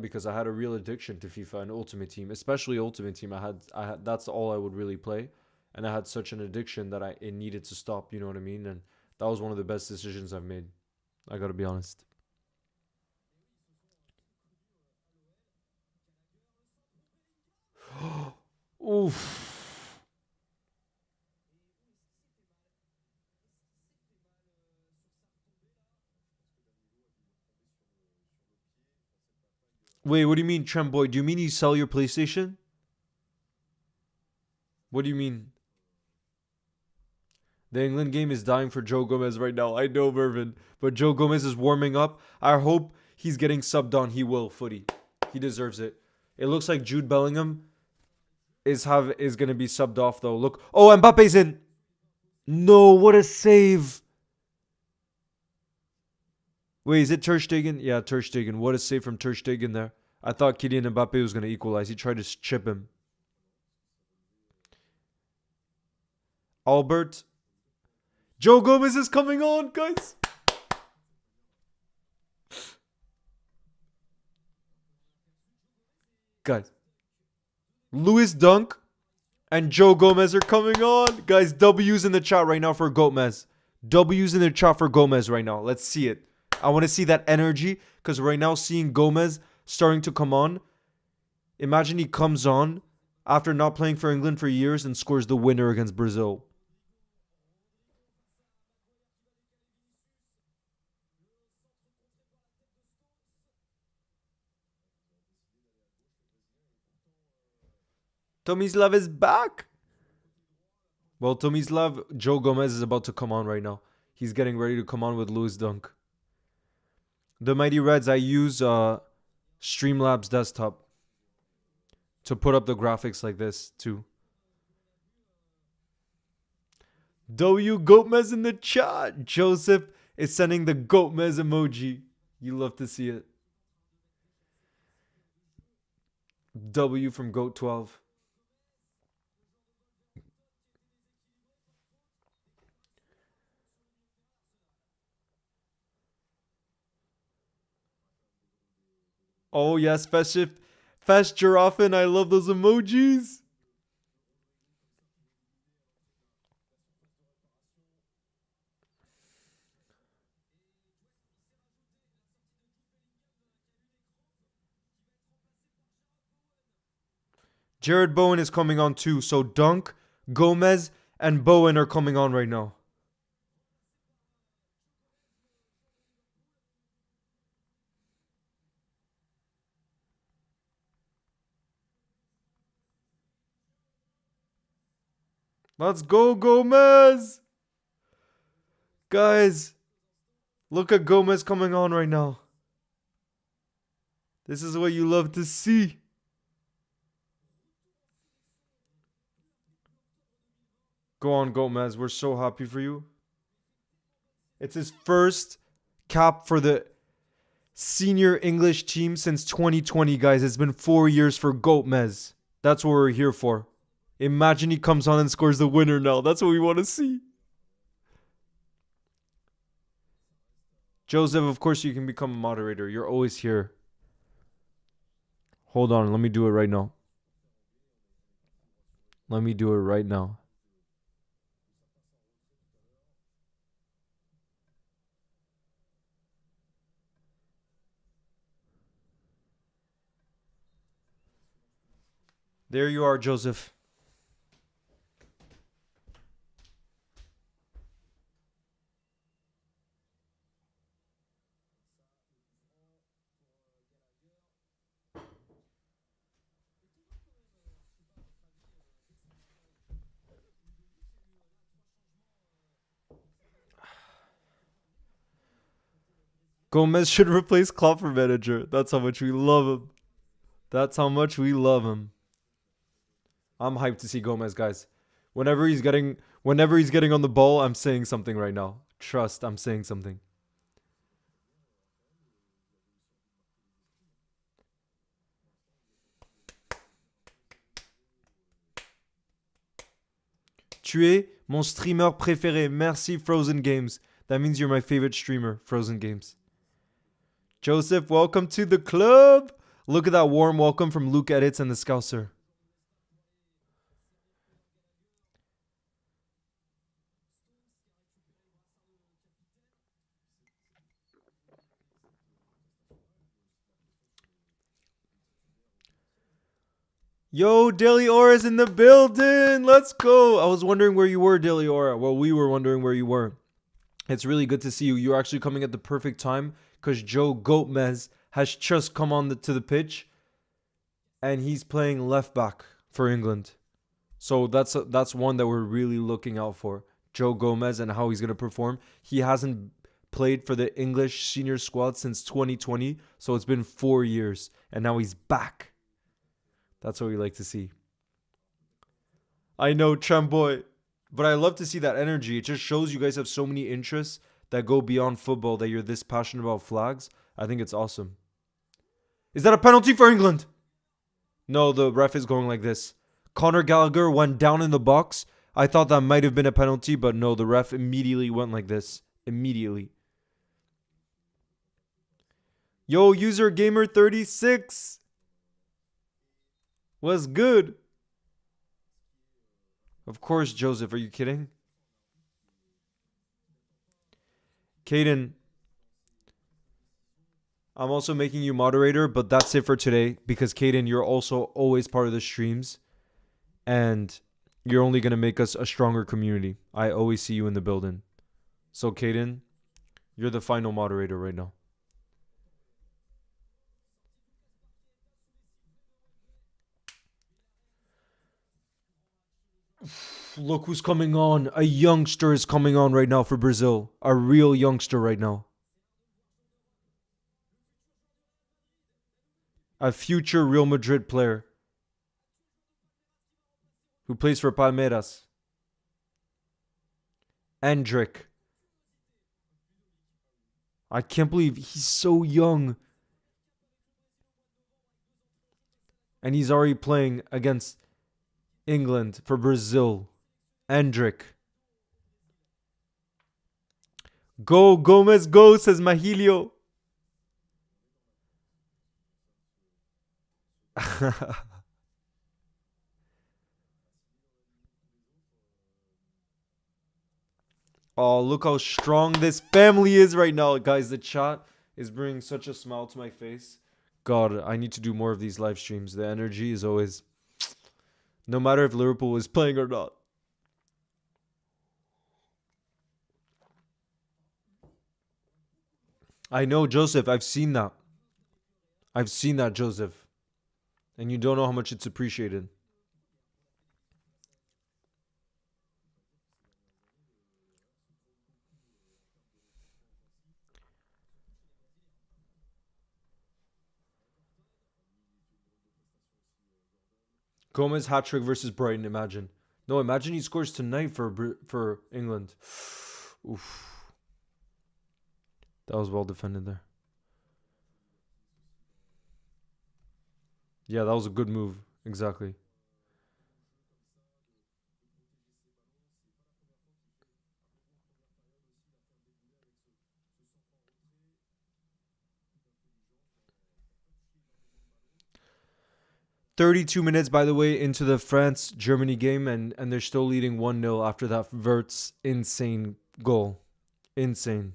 S1: because I had a real addiction to FIFA and Ultimate Team, especially Ultimate Team. I had that's all I would really play, and I had such an addiction that it needed to stop. You know what I mean? And that was one of the best decisions I've made. I gotta be honest. Oof. Wait, what do you mean, Tremboy? Do you mean you sell your PlayStation? What do you mean? The England game is dying for Joe Gomez right now. I know, Mervin. But Joe Gomez is warming up. I hope he's getting subbed on. He will, footy. He deserves it. It looks like Jude Bellingham is gonna be subbed off though. Look. Oh, Mbappe's in. No, what a save. Wait, is it Ter Stegen? Yeah, Ter Stegen. What a save from Ter Stegen there. I thought Kylian Mbappe was gonna equalize. He tried to chip him. Albert. Joe Gomez is coming on, guys. Guys. Lewis Dunk and Joe Gomez are coming on. Guys, W's in the chat right now for Gomez. W's in the chat for Gomez right now. Let's see it. I want to see that energy, because right now seeing Gomez starting to come on. Imagine he comes on after not playing for England for years and scores the winner against Brazil. Tomislav is back. Well, Tomislav, Joe Gomez is about to come on right now. He's getting ready to come on with Lewis Dunk. The Mighty Reds, I use Streamlabs desktop to put up the graphics like this too. W Gomez in the chat. Joseph is sending the Gomez emoji. You love to see it. W from Goat 12. Oh yes, Fast Giraffe, I love those emojis. Jared Bowen is coming on too. So Dunk, Gomez, and Bowen are coming on right now. Let's go, Gomez! Guys, look at Gomez coming on right now. This is what you love to see. Go on, Gomez. We're so happy for you. It's his first cap for the senior English team since 2020, guys. It's been 4 years for Gomez. That's what we're here for. Imagine he comes on and scores the winner now. That's what we want to see. Joseph, of course you can become a moderator. You're always here. Hold on. Let me do it right now. Let me do it right now. There you are, Joseph. Gomez should replace Klopp for manager. That's how much we love him. That's how much we love him. I'm hyped to see Gomez, guys. Whenever he's getting on the ball, I'm saying something right now. Trust, I'm saying something. Tu es mon streamer préféré. Merci, Frozen Games. That means you're my favorite streamer, Frozen Games. Joseph, welcome to the club. Look at that warm welcome from Luke Edits and the Scouser. Yo, Daily Aura's in the building. Let's go. I was wondering where you were, Daily Aura. Well, we were wondering where you were. It's really good to see you. You're actually coming at the perfect time because Joe Gomez has just come on to the pitch and he's playing left back for England. So that's one that we're really looking out for. Joe Gomez and how he's going to perform. He hasn't played for the English senior squad since 2020. So it's been 4 years and now he's back. That's what we like to see. I know, Tramboy. But I love to see that energy. It just shows you guys have so many interests that go beyond football, that you're this passionate about flags. I think it's awesome. Is that a penalty for England? No, the ref is going like this. Conor Gallagher went down in the box. I thought that might have been a penalty, but no, the ref immediately went like this. Immediately. Yo, user gamer 36. What's good? Of course, Joseph. Are you kidding? Caden. I'm also making you moderator, but that's it for today because Caden, you're also always part of the streams and you're only going to make us a stronger community. I always see you in the building. So Caden, you're the final moderator right now. Look who's coming on. A youngster is coming on right now for Brazil. A real youngster right now. A future Real Madrid player who plays for Palmeiras. Endrick. I can't believe he's so young. And he's already playing against England for Brazil. Endrick. Go, Gomez, go, says Mahilio. Oh, look how strong this family is right now. Guys, the chat is bringing such a smile to my face. God, I need to do more of these live streams. The energy is always... No matter if Liverpool is playing or not. I know, Joseph. I've seen that. I've seen that, Joseph. And you don't know how much it's appreciated. Gomez hat-trick versus Brighton, imagine. No, imagine he scores tonight for England. Oof. That was well defended there. Yeah, that was a good move. Exactly. "32 minutes, by the way, into the France-Germany game, and they're still leading 1-0 after that Vert's insane goal. Insane.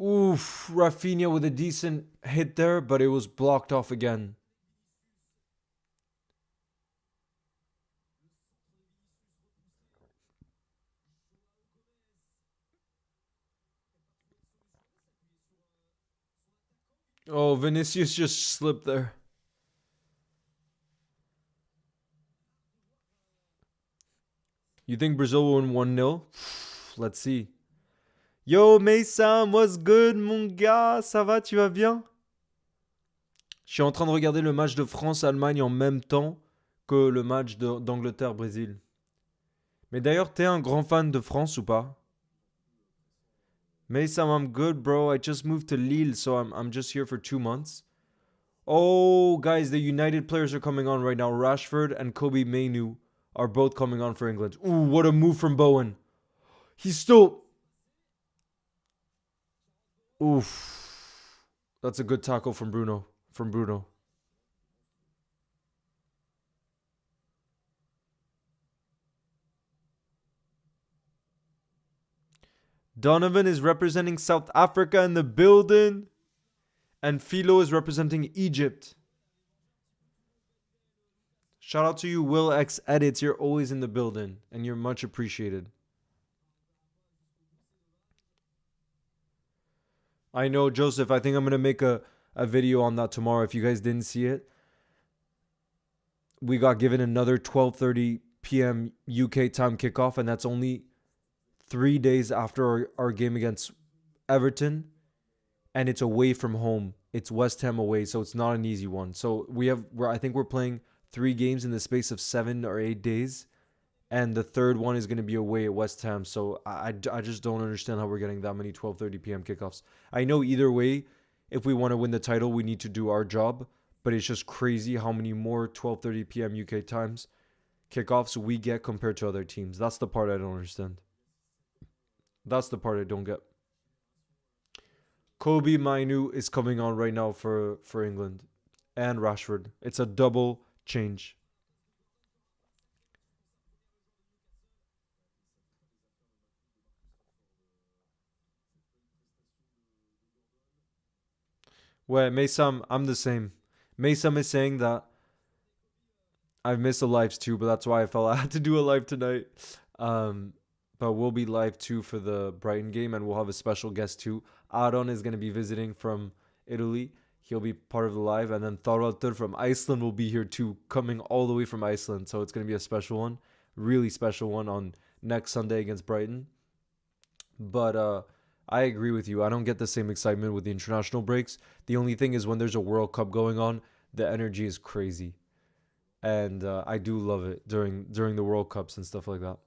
S1: Oof, Rafinha with a decent hit there, but it was blocked off again. Oh, Vinicius just slipped there. You think Brazil will win 1-0? Let's see. Yo, Mason, what's good, mon gars? Ça va, tu vas bien? Je suis en train de regarder le match de France-Allemagne en même temps que le match d'Angleterre-Brésil. Mais d'ailleurs, t'es un grand fan de France ou pas? Mason, I'm good, bro. I just moved to Lille, so I'm just here for 2 months. Oh, guys, the United players are coming on right now. Rashford and Kobe Mainu are both coming on for England. Ooh, what a move from Bowen. He's still... Oof. That's a good tackle from Bruno. Donovan is representing South Africa in the building. And Philo is representing Egypt. Shout out to you, Will X Edits. You're always in the building. And you're much appreciated. I know, Joseph. I think I'm going to make a video on that tomorrow. If you guys didn't see it. We got given another 12:30 p.m. UK time kickoff. And that's only 3 days after our game against Everton. And it's away from home. It's West Ham away, so it's not an easy one. So I think we're playing 3 games in the space of 7 or 8 days. And the third one is going to be away at West Ham. So I just don't understand how we're getting that many 12:30 p.m. kickoffs. I know either way, if we want to win the title, we need to do our job. But it's just crazy how many more 12:30 p.m. UK times kickoffs we get compared to other teams. That's the part I don't understand. That's the part I don't get. Kobe Mainu is coming on right now for England. And Rashford. It's a double change. Ouais, Maysam, I'm the same. Maysam is saying that I've missed the lives too, but that's why I felt I had to do a live tonight. Um, but we'll be live too for the Brighton game, and we'll have a special guest too. Aaron is going to be visiting from Italy. He'll be part of the live, and then Thorotur from Iceland will be here too, coming all the way from Iceland. So it's going to be a special one, really special one on next Sunday against Brighton. But I agree with you. I don't get the same excitement with the international breaks. The only thing is when there's a World Cup going on, the energy is crazy, and I do love it during the World Cups and stuff like that.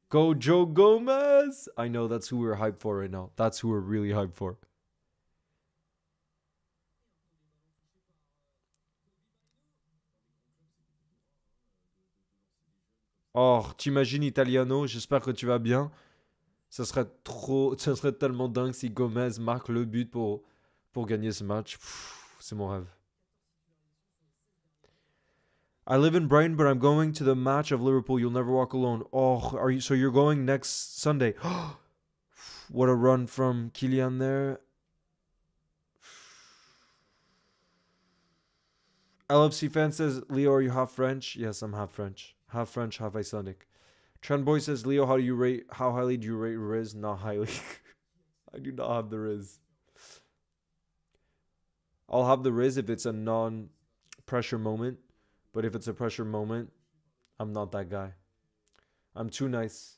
S1: Go Joe Gomez! I know that's who we're hyped for right now. That's who we're really hyped for. Oh, t'imagines Italiano, j'espère que tu vas bien. Ça serait tellement dingue si Gomez marque le but pour gagner ce match. C'est mon rêve. I live in Brighton, but I'm going to the match of Liverpool. You'll never walk alone. Oh, are you? So you're going next Sunday? What a run from Kylian there. LFC fan says, Leo, are you half French? Yes, I'm half French. Half French, half Icelandic. Trend Boy says, Leo, how highly do you rate Riz? Not highly. I do not have the Riz. I'll have the Riz if it's a non-pressure moment. But if it's a pressure moment, I'm not that guy. I'm too nice.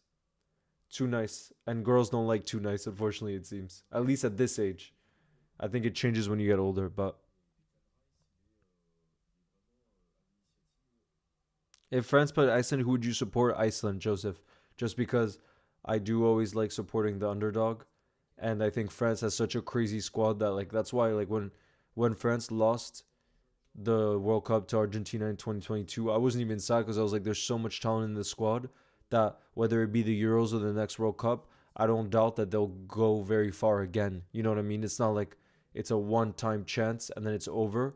S1: Too nice. And girls don't like too nice, unfortunately, it seems. At least at this age. I think it changes when you get older, but if France played Iceland, who would you support? Iceland, Joseph. Just because I do always like supporting the underdog. And I think France has such a crazy squad that like that's why like when France lost the World Cup to Argentina in 2022, I wasn't even sad because I was like, there's so much talent in the squad that whether it be the Euros or the next World Cup, I don't doubt that they'll go very far again. You know what I mean? It's not like it's a one-time chance and then it's over.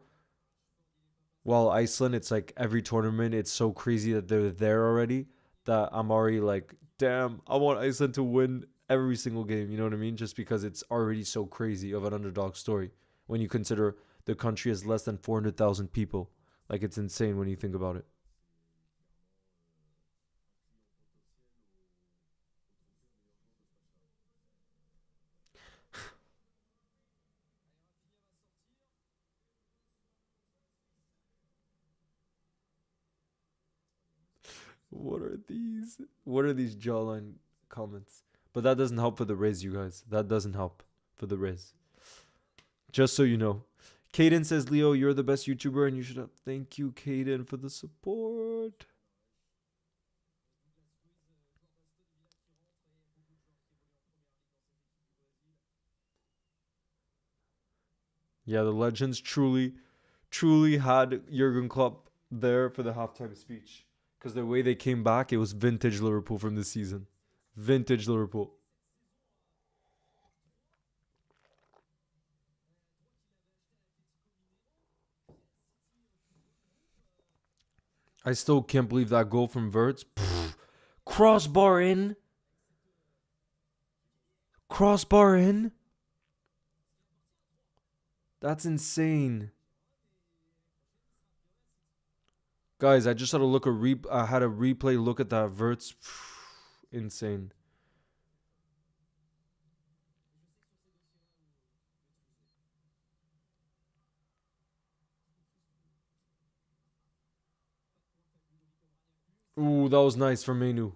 S1: While Iceland, it's like every tournament, it's so crazy that they're there already that I'm already like, damn, I want Iceland to win every single game. You know what I mean? Just because it's already so crazy of an underdog story when you consider the country has less than 400,000 people. Like, it's insane when you think about it. What are these? What are these jawline comments? But that doesn't help for the Riz, you guys. That doesn't help for the Riz. Just so you know. Caden says, Leo, you're the best YouTuber and you should have. Thank you, Caden, for the support. Yeah, the legends truly had Jurgen Klopp there for the halftime speech. Because the way they came back, it was vintage Liverpool from this season. Vintage Liverpool. I still can't believe that goal from Verts. Crossbar in. Crossbar in. That's insane. Guys, I just had to had a replay look at that Verts. Insane. Ooh, that was nice from Menu.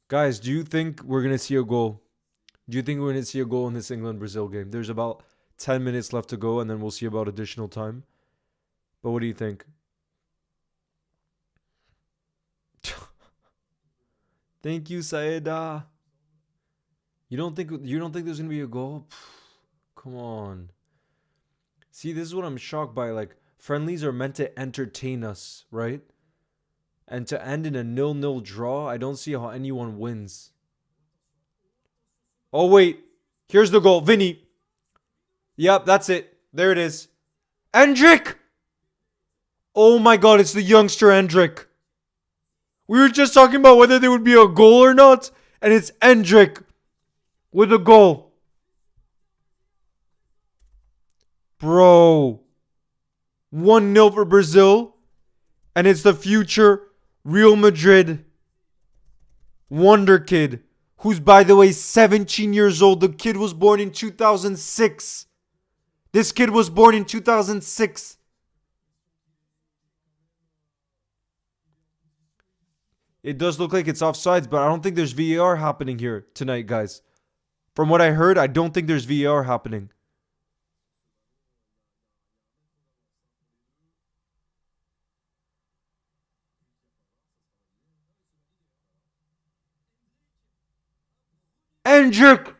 S1: Guys, do you think we're going to see a goal? Do you think we're going to see a goal in this England-Brazil game? There's about 10 minutes left to go, and then we'll see about additional time. But what do you think? Thank you, Saeda. You don't think there's going to be a goal? Come on. See, this is what I'm shocked by. Like, friendlies are meant to entertain us, right? And to end in a 0-0 draw, I don't see how anyone wins. Oh, wait. Here's the goal. Vinny. Yep, that's it. There it is. Endrick! Oh my god, it's the youngster Endrick. We were just talking about whether there would be a goal or not, and it's Endrick. with a goal. Bro. 1-0 for Brazil. And it's the future Real Madrid wonder kid. Who's, by the way, 17 years old. The kid was born in 2006. This kid was born in 2006. It does look like it's offsides, but I don't think there's VAR happening here tonight, guys. From what I heard, I don't think there's VAR happening. Endrick!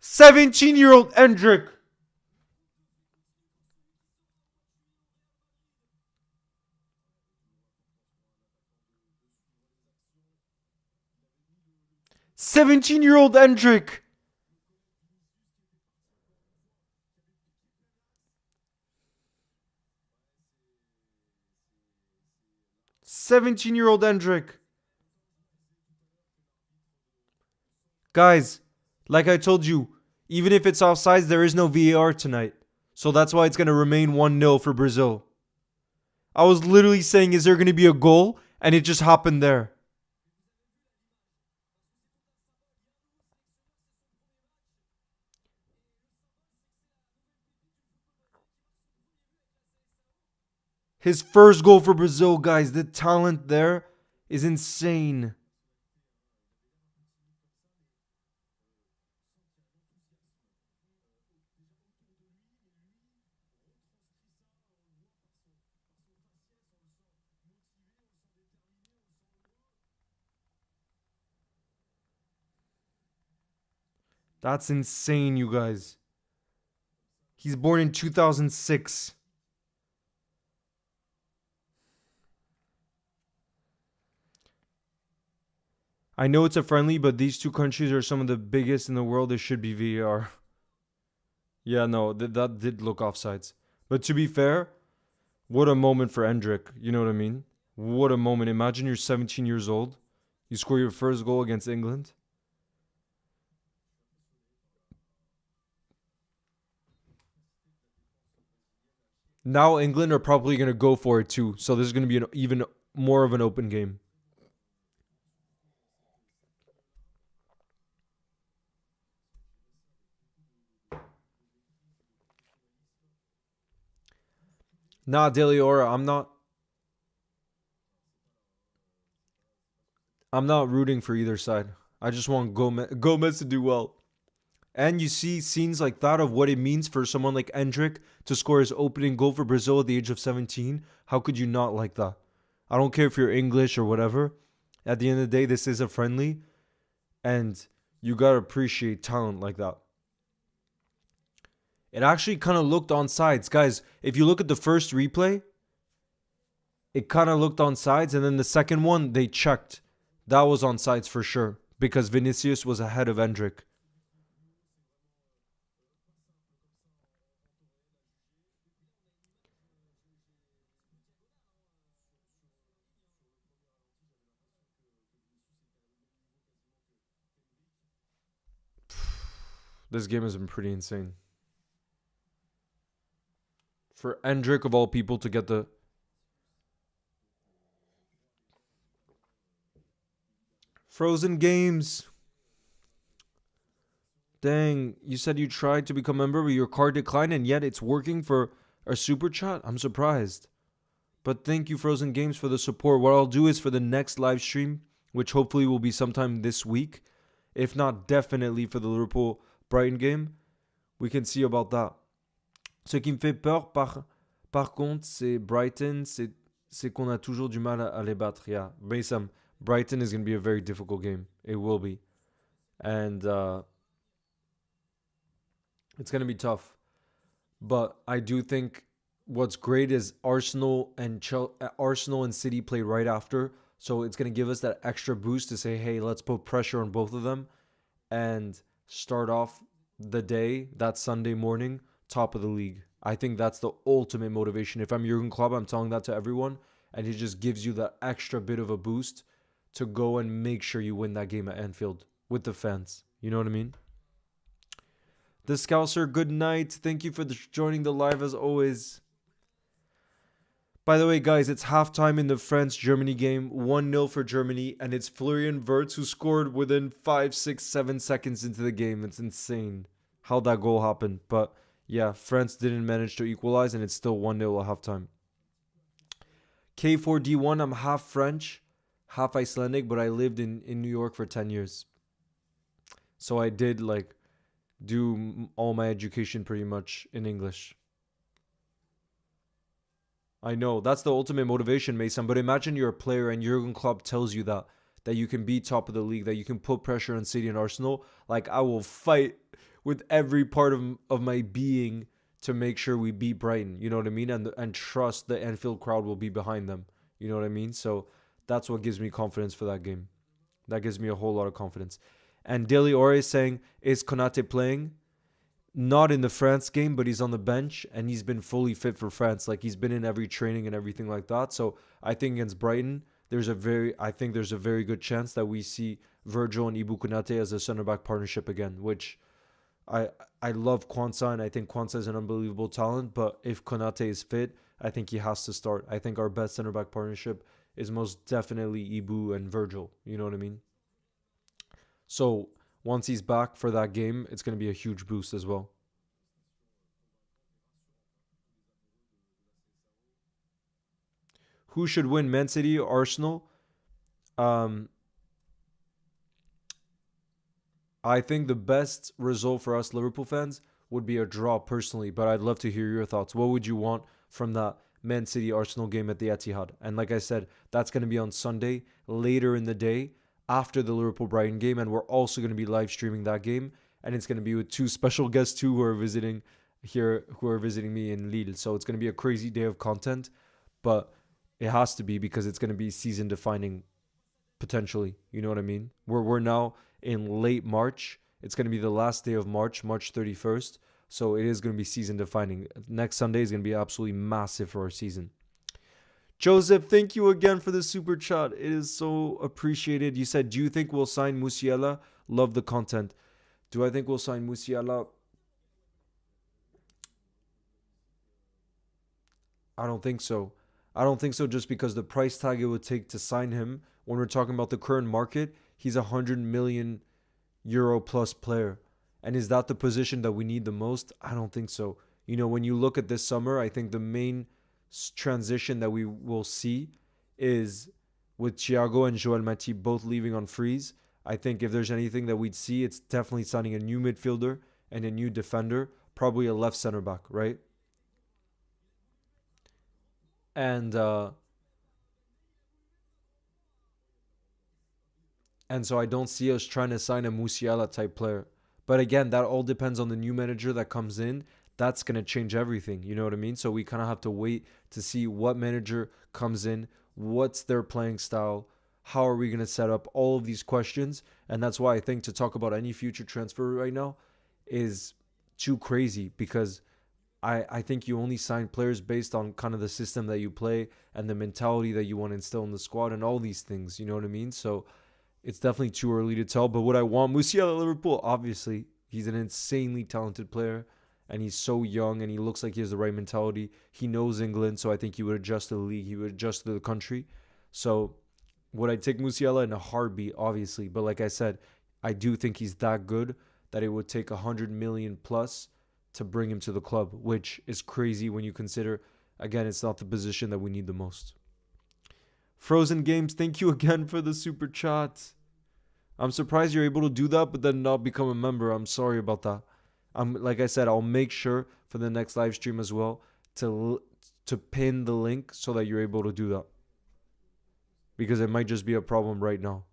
S1: 17-year-old Endrick! '17-year-old Endrick! '17-year-old Endrick. Guys, like I told you, even if it's offsides, there is no VAR tonight. So that's why it's going to remain 1-0 for Brazil. I was literally saying, is there going to be a goal? And it just happened there. His first goal for Brazil, guys. The talent there is insane. That's insane, you guys. He's born in 2006. I know it's a friendly, but these two countries are some of the biggest in the world. There should be VAR. Yeah, no, that did look offsides. But to be fair, what a moment for Endrick. You know what I mean? What a moment. Imagine you're 17 years old. You score your first goal against England. Now England are probably going to go for it too. So this is going to be even more of an open game. Nah, Deliora, I'm not rooting for either side. I just want Gomez to do well. And you see scenes like that of what it means for someone like Endrick to score his opening goal for Brazil at the age of 17. How could you not like that? I don't care if you're English or whatever. At the end of the day, this is a friendly. And you got to appreciate talent like that. It actually kind of looked on sides. Guys, if you look at the first replay, it kind of looked on sides. And then the second one, they checked. That was on sides for sure. Because Vinicius was ahead of Endrick. This game has been pretty insane. For Endrick, of all people, to get the... Frozen Games. Dang, you said you tried to become a member, but your card declined, and yet it's working for a super chat? I'm surprised. But thank you, Frozen Games, for the support. What I'll do is for the next live stream, which hopefully will be sometime this week, if not definitely for the Liverpool Brighton game, we can see about that. Ce qui me fait peur, par contre, c'est Brighton, c'est qu'on a toujours du mal à les battre. Yeah, Baysam, Brighton is going to be a very difficult game. It will be. And it's going to be tough. But I do think what's great is Arsenal and City play right after. So it's going to give us that extra boost to say, hey, let's put pressure on both of them and start off the day, that Sunday morning, top of the league. I think that's the ultimate motivation. If I'm Jurgen Klopp, I'm telling that to everyone. And he just gives you that extra bit of a boost to go and make sure you win that game at Anfield with the fans. You know what I mean? The Scouser, good night. Thank you for joining the live as always. By the way, guys, it's halftime in the France-Germany game. 1-0 for Germany, and it's Florian Wirtz who scored within 5, 6, 7 seconds into the game. It's insane how that goal happened. But yeah, France didn't manage to equalize, and it's still 1-0 at halftime. K4D1, I'm half French, half Icelandic, but I lived in New York for 10 years. So I did do all my education pretty much in English. I know, that's the ultimate motivation, Mason, but imagine you're a player and Jurgen Klopp tells you that you can be top of the league, that you can put pressure on City and Arsenal. I will fight with every part of my being to make sure we beat Brighton, you know what I mean? And trust the Anfield crowd will be behind them, you know what I mean? So that's what gives me confidence for that game. That gives me a whole lot of confidence. And Daily Ore is saying, is Konate playing? Not in the France game, but he's on the bench and he's been fully fit for France. He's been in every training and everything like that. So I think against Brighton, I think there's a very good chance that we see Virgil and Ibu Konate as a center back partnership again, which I love Kwanzaa and I think Kwanzaa is an unbelievable talent. But if Konate is fit, I think he has to start. I think our best center back partnership is most definitely Ibu and Virgil. You know what I mean? So once he's back for that game, it's going to be a huge boost as well. Who should win, Man City or Arsenal? Um, I think the best result for us Liverpool fans would be a draw personally, but I'd love to hear your thoughts. What would you want from that Man City Arsenal game at the Etihad? And like I said, that's going to be on Sunday later in the day after the Liverpool Brighton game, and we're also going to be live streaming that game, and it's going to be with two special guests too who are visiting me in Lille. So it's going to be a crazy day of content, but it has to be because it's going to be season defining potentially. You know what I mean? We're now in late March. It's going to be the last day of March, March 31st. So it is going to be season defining. Next Sunday is going to be absolutely massive for our season. Joseph, thank you again for the super chat. It is so appreciated. You said, do you think we'll sign Musiala? Love the content. Do I think we'll sign Musiala? I don't think so. I don't think so just because the price tag it would take to sign him, when we're talking about the current market, he's a 100 million euro plus player. And is that the position that we need the most? I don't think so. You know, when you look at this summer, I think the main transition that we will see is with Thiago and Joel Matip both leaving on freeze. I think if there's anything that we'd see, it's definitely signing a new midfielder and a new defender, probably a left center back, right? And and so I don't see us trying to sign a Musiala type player. But again, that all depends on the new manager that comes in. That's going to change everything. You know what I mean? So we kind of have to wait to see what manager comes in, what's their playing style, how are we going to set up all of these questions. And that's why I think to talk about any future transfer right now is too crazy because I think you only sign players based on kind of the system that you play and the mentality that you want to instill in the squad and all these things. You know what I mean? So it's definitely too early to tell. But would I want Musiala at Liverpool? Obviously, he's an insanely talented player, and he's so young, and he looks like he has the right mentality. He knows England, so I think he would adjust to the league. He would adjust to the country. So would I take Musiala in a heartbeat? Obviously, but like I said, I do think he's that good that it would take 100 million plus to bring him to the club, which is crazy when you consider, again, it's not the position that we need the most. Frozen Games, thank you again for the super chat. I'm surprised you're able to do that, but then not become a member. I'm sorry about that. Like I said, I'll make sure for the next live stream as well to pin the link so that you're able to do that. Because it might just be a problem right now.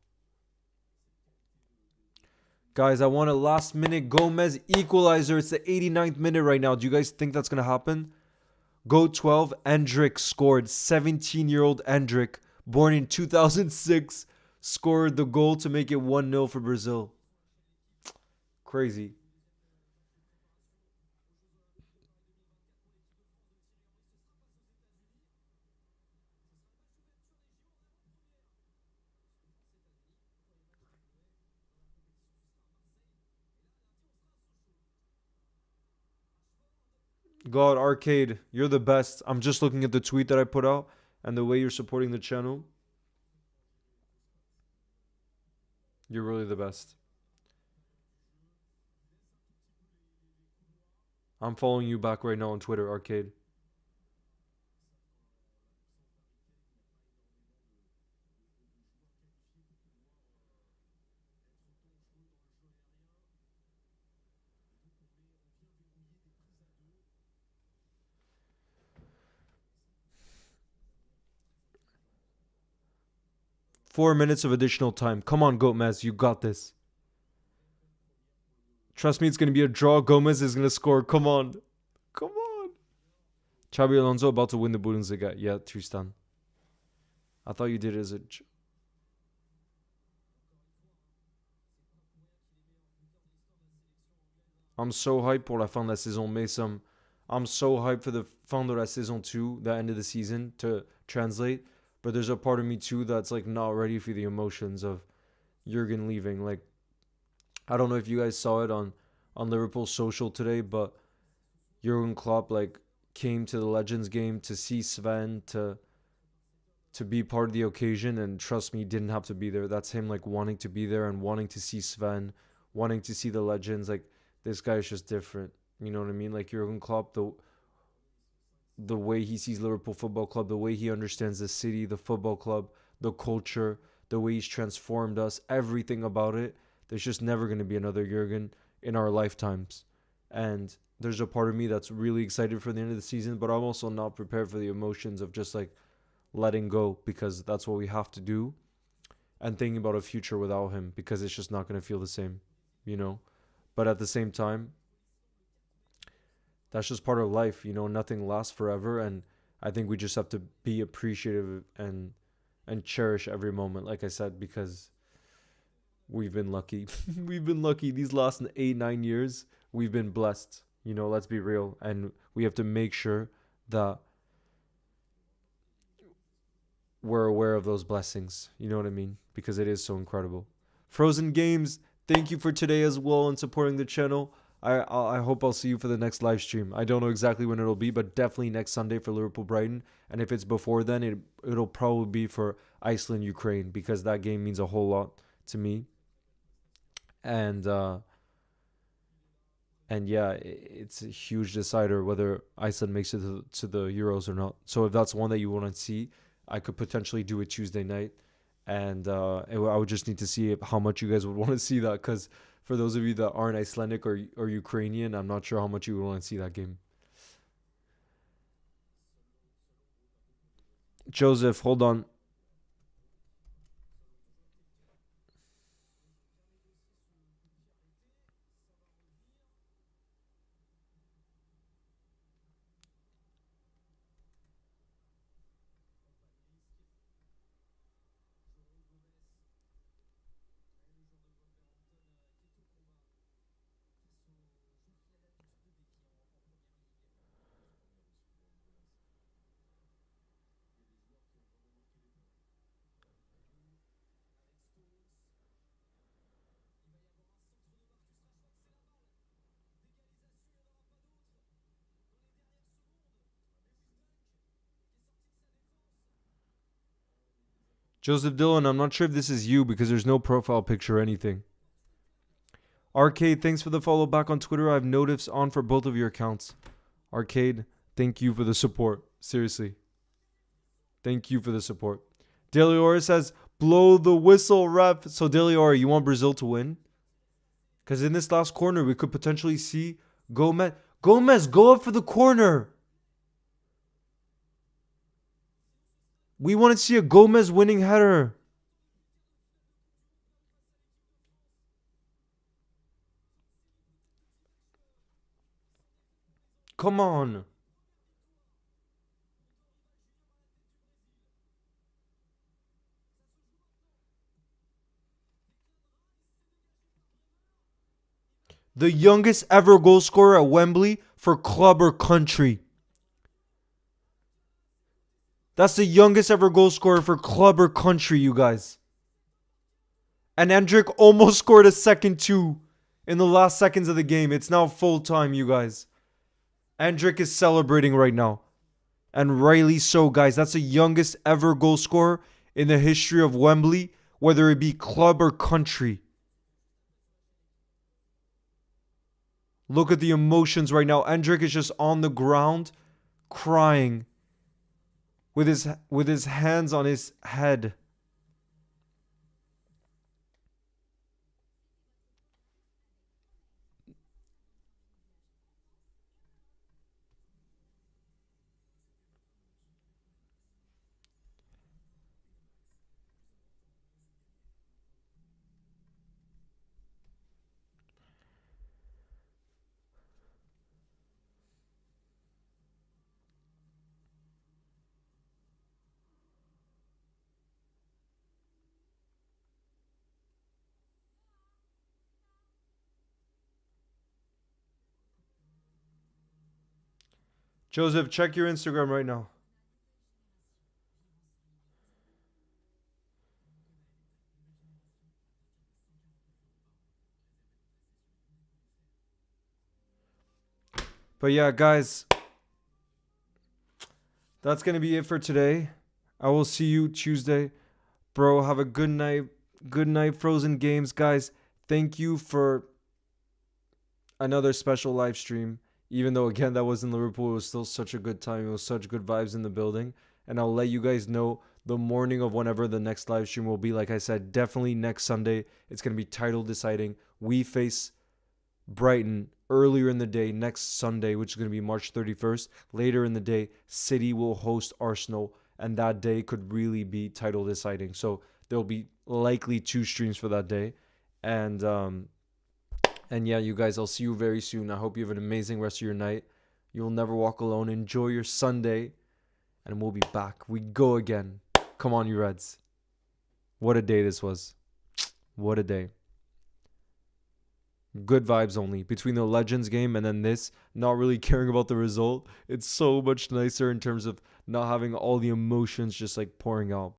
S1: Guys, I want a last minute Gomez equalizer. It's the 89th minute right now. Do you guys think that's going to happen? Go 12. Endrick scored. 17-year-old Endrick, born in 2006, scored the goal to make it 1-0 for Brazil. Crazy. God, Arcade, you're the best. I'm just looking at the tweet that I put out and the way you're supporting the channel. You're really the best. I'm following you back right now on Twitter, Arcade. "4 minutes of additional time. Come on, Gomez, you got this. Trust me, it's going to be a draw. Gomez is going to score. Come on. Come on." Xabi Alonso about to win the Bundesliga. Yeah, Tristan. I thought you did it as a... I'm so hyped pour la fin de la saison, Mason. I'm so hyped for the fin de la saison 2, the end of the season, to translate. But there's a part of me too that's like not ready for the emotions of Jurgen leaving. Like, I don't know if you guys saw it on Liverpool social today, but Jurgen Klopp like came to the Legends game to see Sven, to be part of the occasion, and trust me, he didn't have to be there. That's him like wanting to be there and wanting to see Sven, wanting to see the Legends. Like, this guy is just different. You know what I mean? Like, Jurgen Klopp, the way he sees Liverpool Football Club, the way he understands the city, the football club, the culture, the way he's transformed us, everything about it. There's just never going to be another Jurgen in our lifetimes. And there's a part of me that's really excited for the end of the season, but I'm also not prepared for the emotions of just like letting go, because that's what we have to do, and thinking about a future without him, because it's just not going to feel the same, you know? But at the same time, that's just part of life, you know? Nothing lasts forever, and I think we just have to be appreciative and cherish every moment, like I said, because we've been lucky. We've been lucky these last 8-9 years. We've been blessed, you know, let's be real. And we have to make sure that we're aware of those blessings, you know what I mean? Because it is so incredible. Frozen Games, thank you for today as well and supporting the channel. I hope I'll see you for the next live stream. I don't know exactly when it'll be, but definitely next Sunday for Liverpool Brighton. And if it's before then, it'll probably be for Iceland Ukraine, because that game means a whole lot to me. And yeah, it's a huge decider whether Iceland makes it to the Euros or not. So if that's one that you want to see, I could potentially do it Tuesday night. And I would just need to see how much you guys would want to see that, because for those of you that aren't Icelandic or Ukrainian, I'm not sure how much you would want to see that game. Joseph, hold on. Joseph Dillon, I'm not sure if this is you because there's no profile picture or anything. Arcade, thanks for the follow back on Twitter. I have notifs on for both of your accounts. Arcade, thank you for the support. Seriously. Thank you for the support. Deliora says, blow the whistle, ref. So, Deliora, you want Brazil to win? Because in this last corner, we could potentially see Gomez. Gomez, go up for the corner. We want to see a Gomez winning header. Come on. The youngest ever goal scorer at Wembley for club or country. That's the youngest ever goal scorer for club or country, you guys. And Endrick almost scored a second too in the last seconds of the game. It's now full time, you guys. Endrick is celebrating right now. And rightly so, guys. That's the youngest ever goal scorer in the history of Wembley, whether it be club or country. Look at the emotions right now. Endrick is just on the ground crying with his hands on his head. Joseph, check your Instagram right now. But yeah, guys, that's going to be it for today. I will see you Tuesday. Bro, have a good night. Good night, Frozen Games. Guys, thank you for another special live stream. Even though, again, that was in Liverpool, it was still such a good time. It was such good vibes in the building. And I'll let you guys know the morning of whenever the next live stream will be. Like I said, definitely next Sunday. It's going to be title deciding. We face Brighton earlier in the day next Sunday, which is going to be March 31st. Later in the day, City will host Arsenal. And that day could really be title deciding. So there'll be likely 2 streams for that day. And yeah, you guys, I'll see you very soon. I hope you have an amazing rest of your night. You'll never walk alone. Enjoy your Sunday. And we'll be back. We go again. Come on, you Reds. What a day this was. What a day. Good vibes only. Between the Legends game and then this, not really caring about the result. It's so much nicer in terms of not having all the emotions just like pouring out.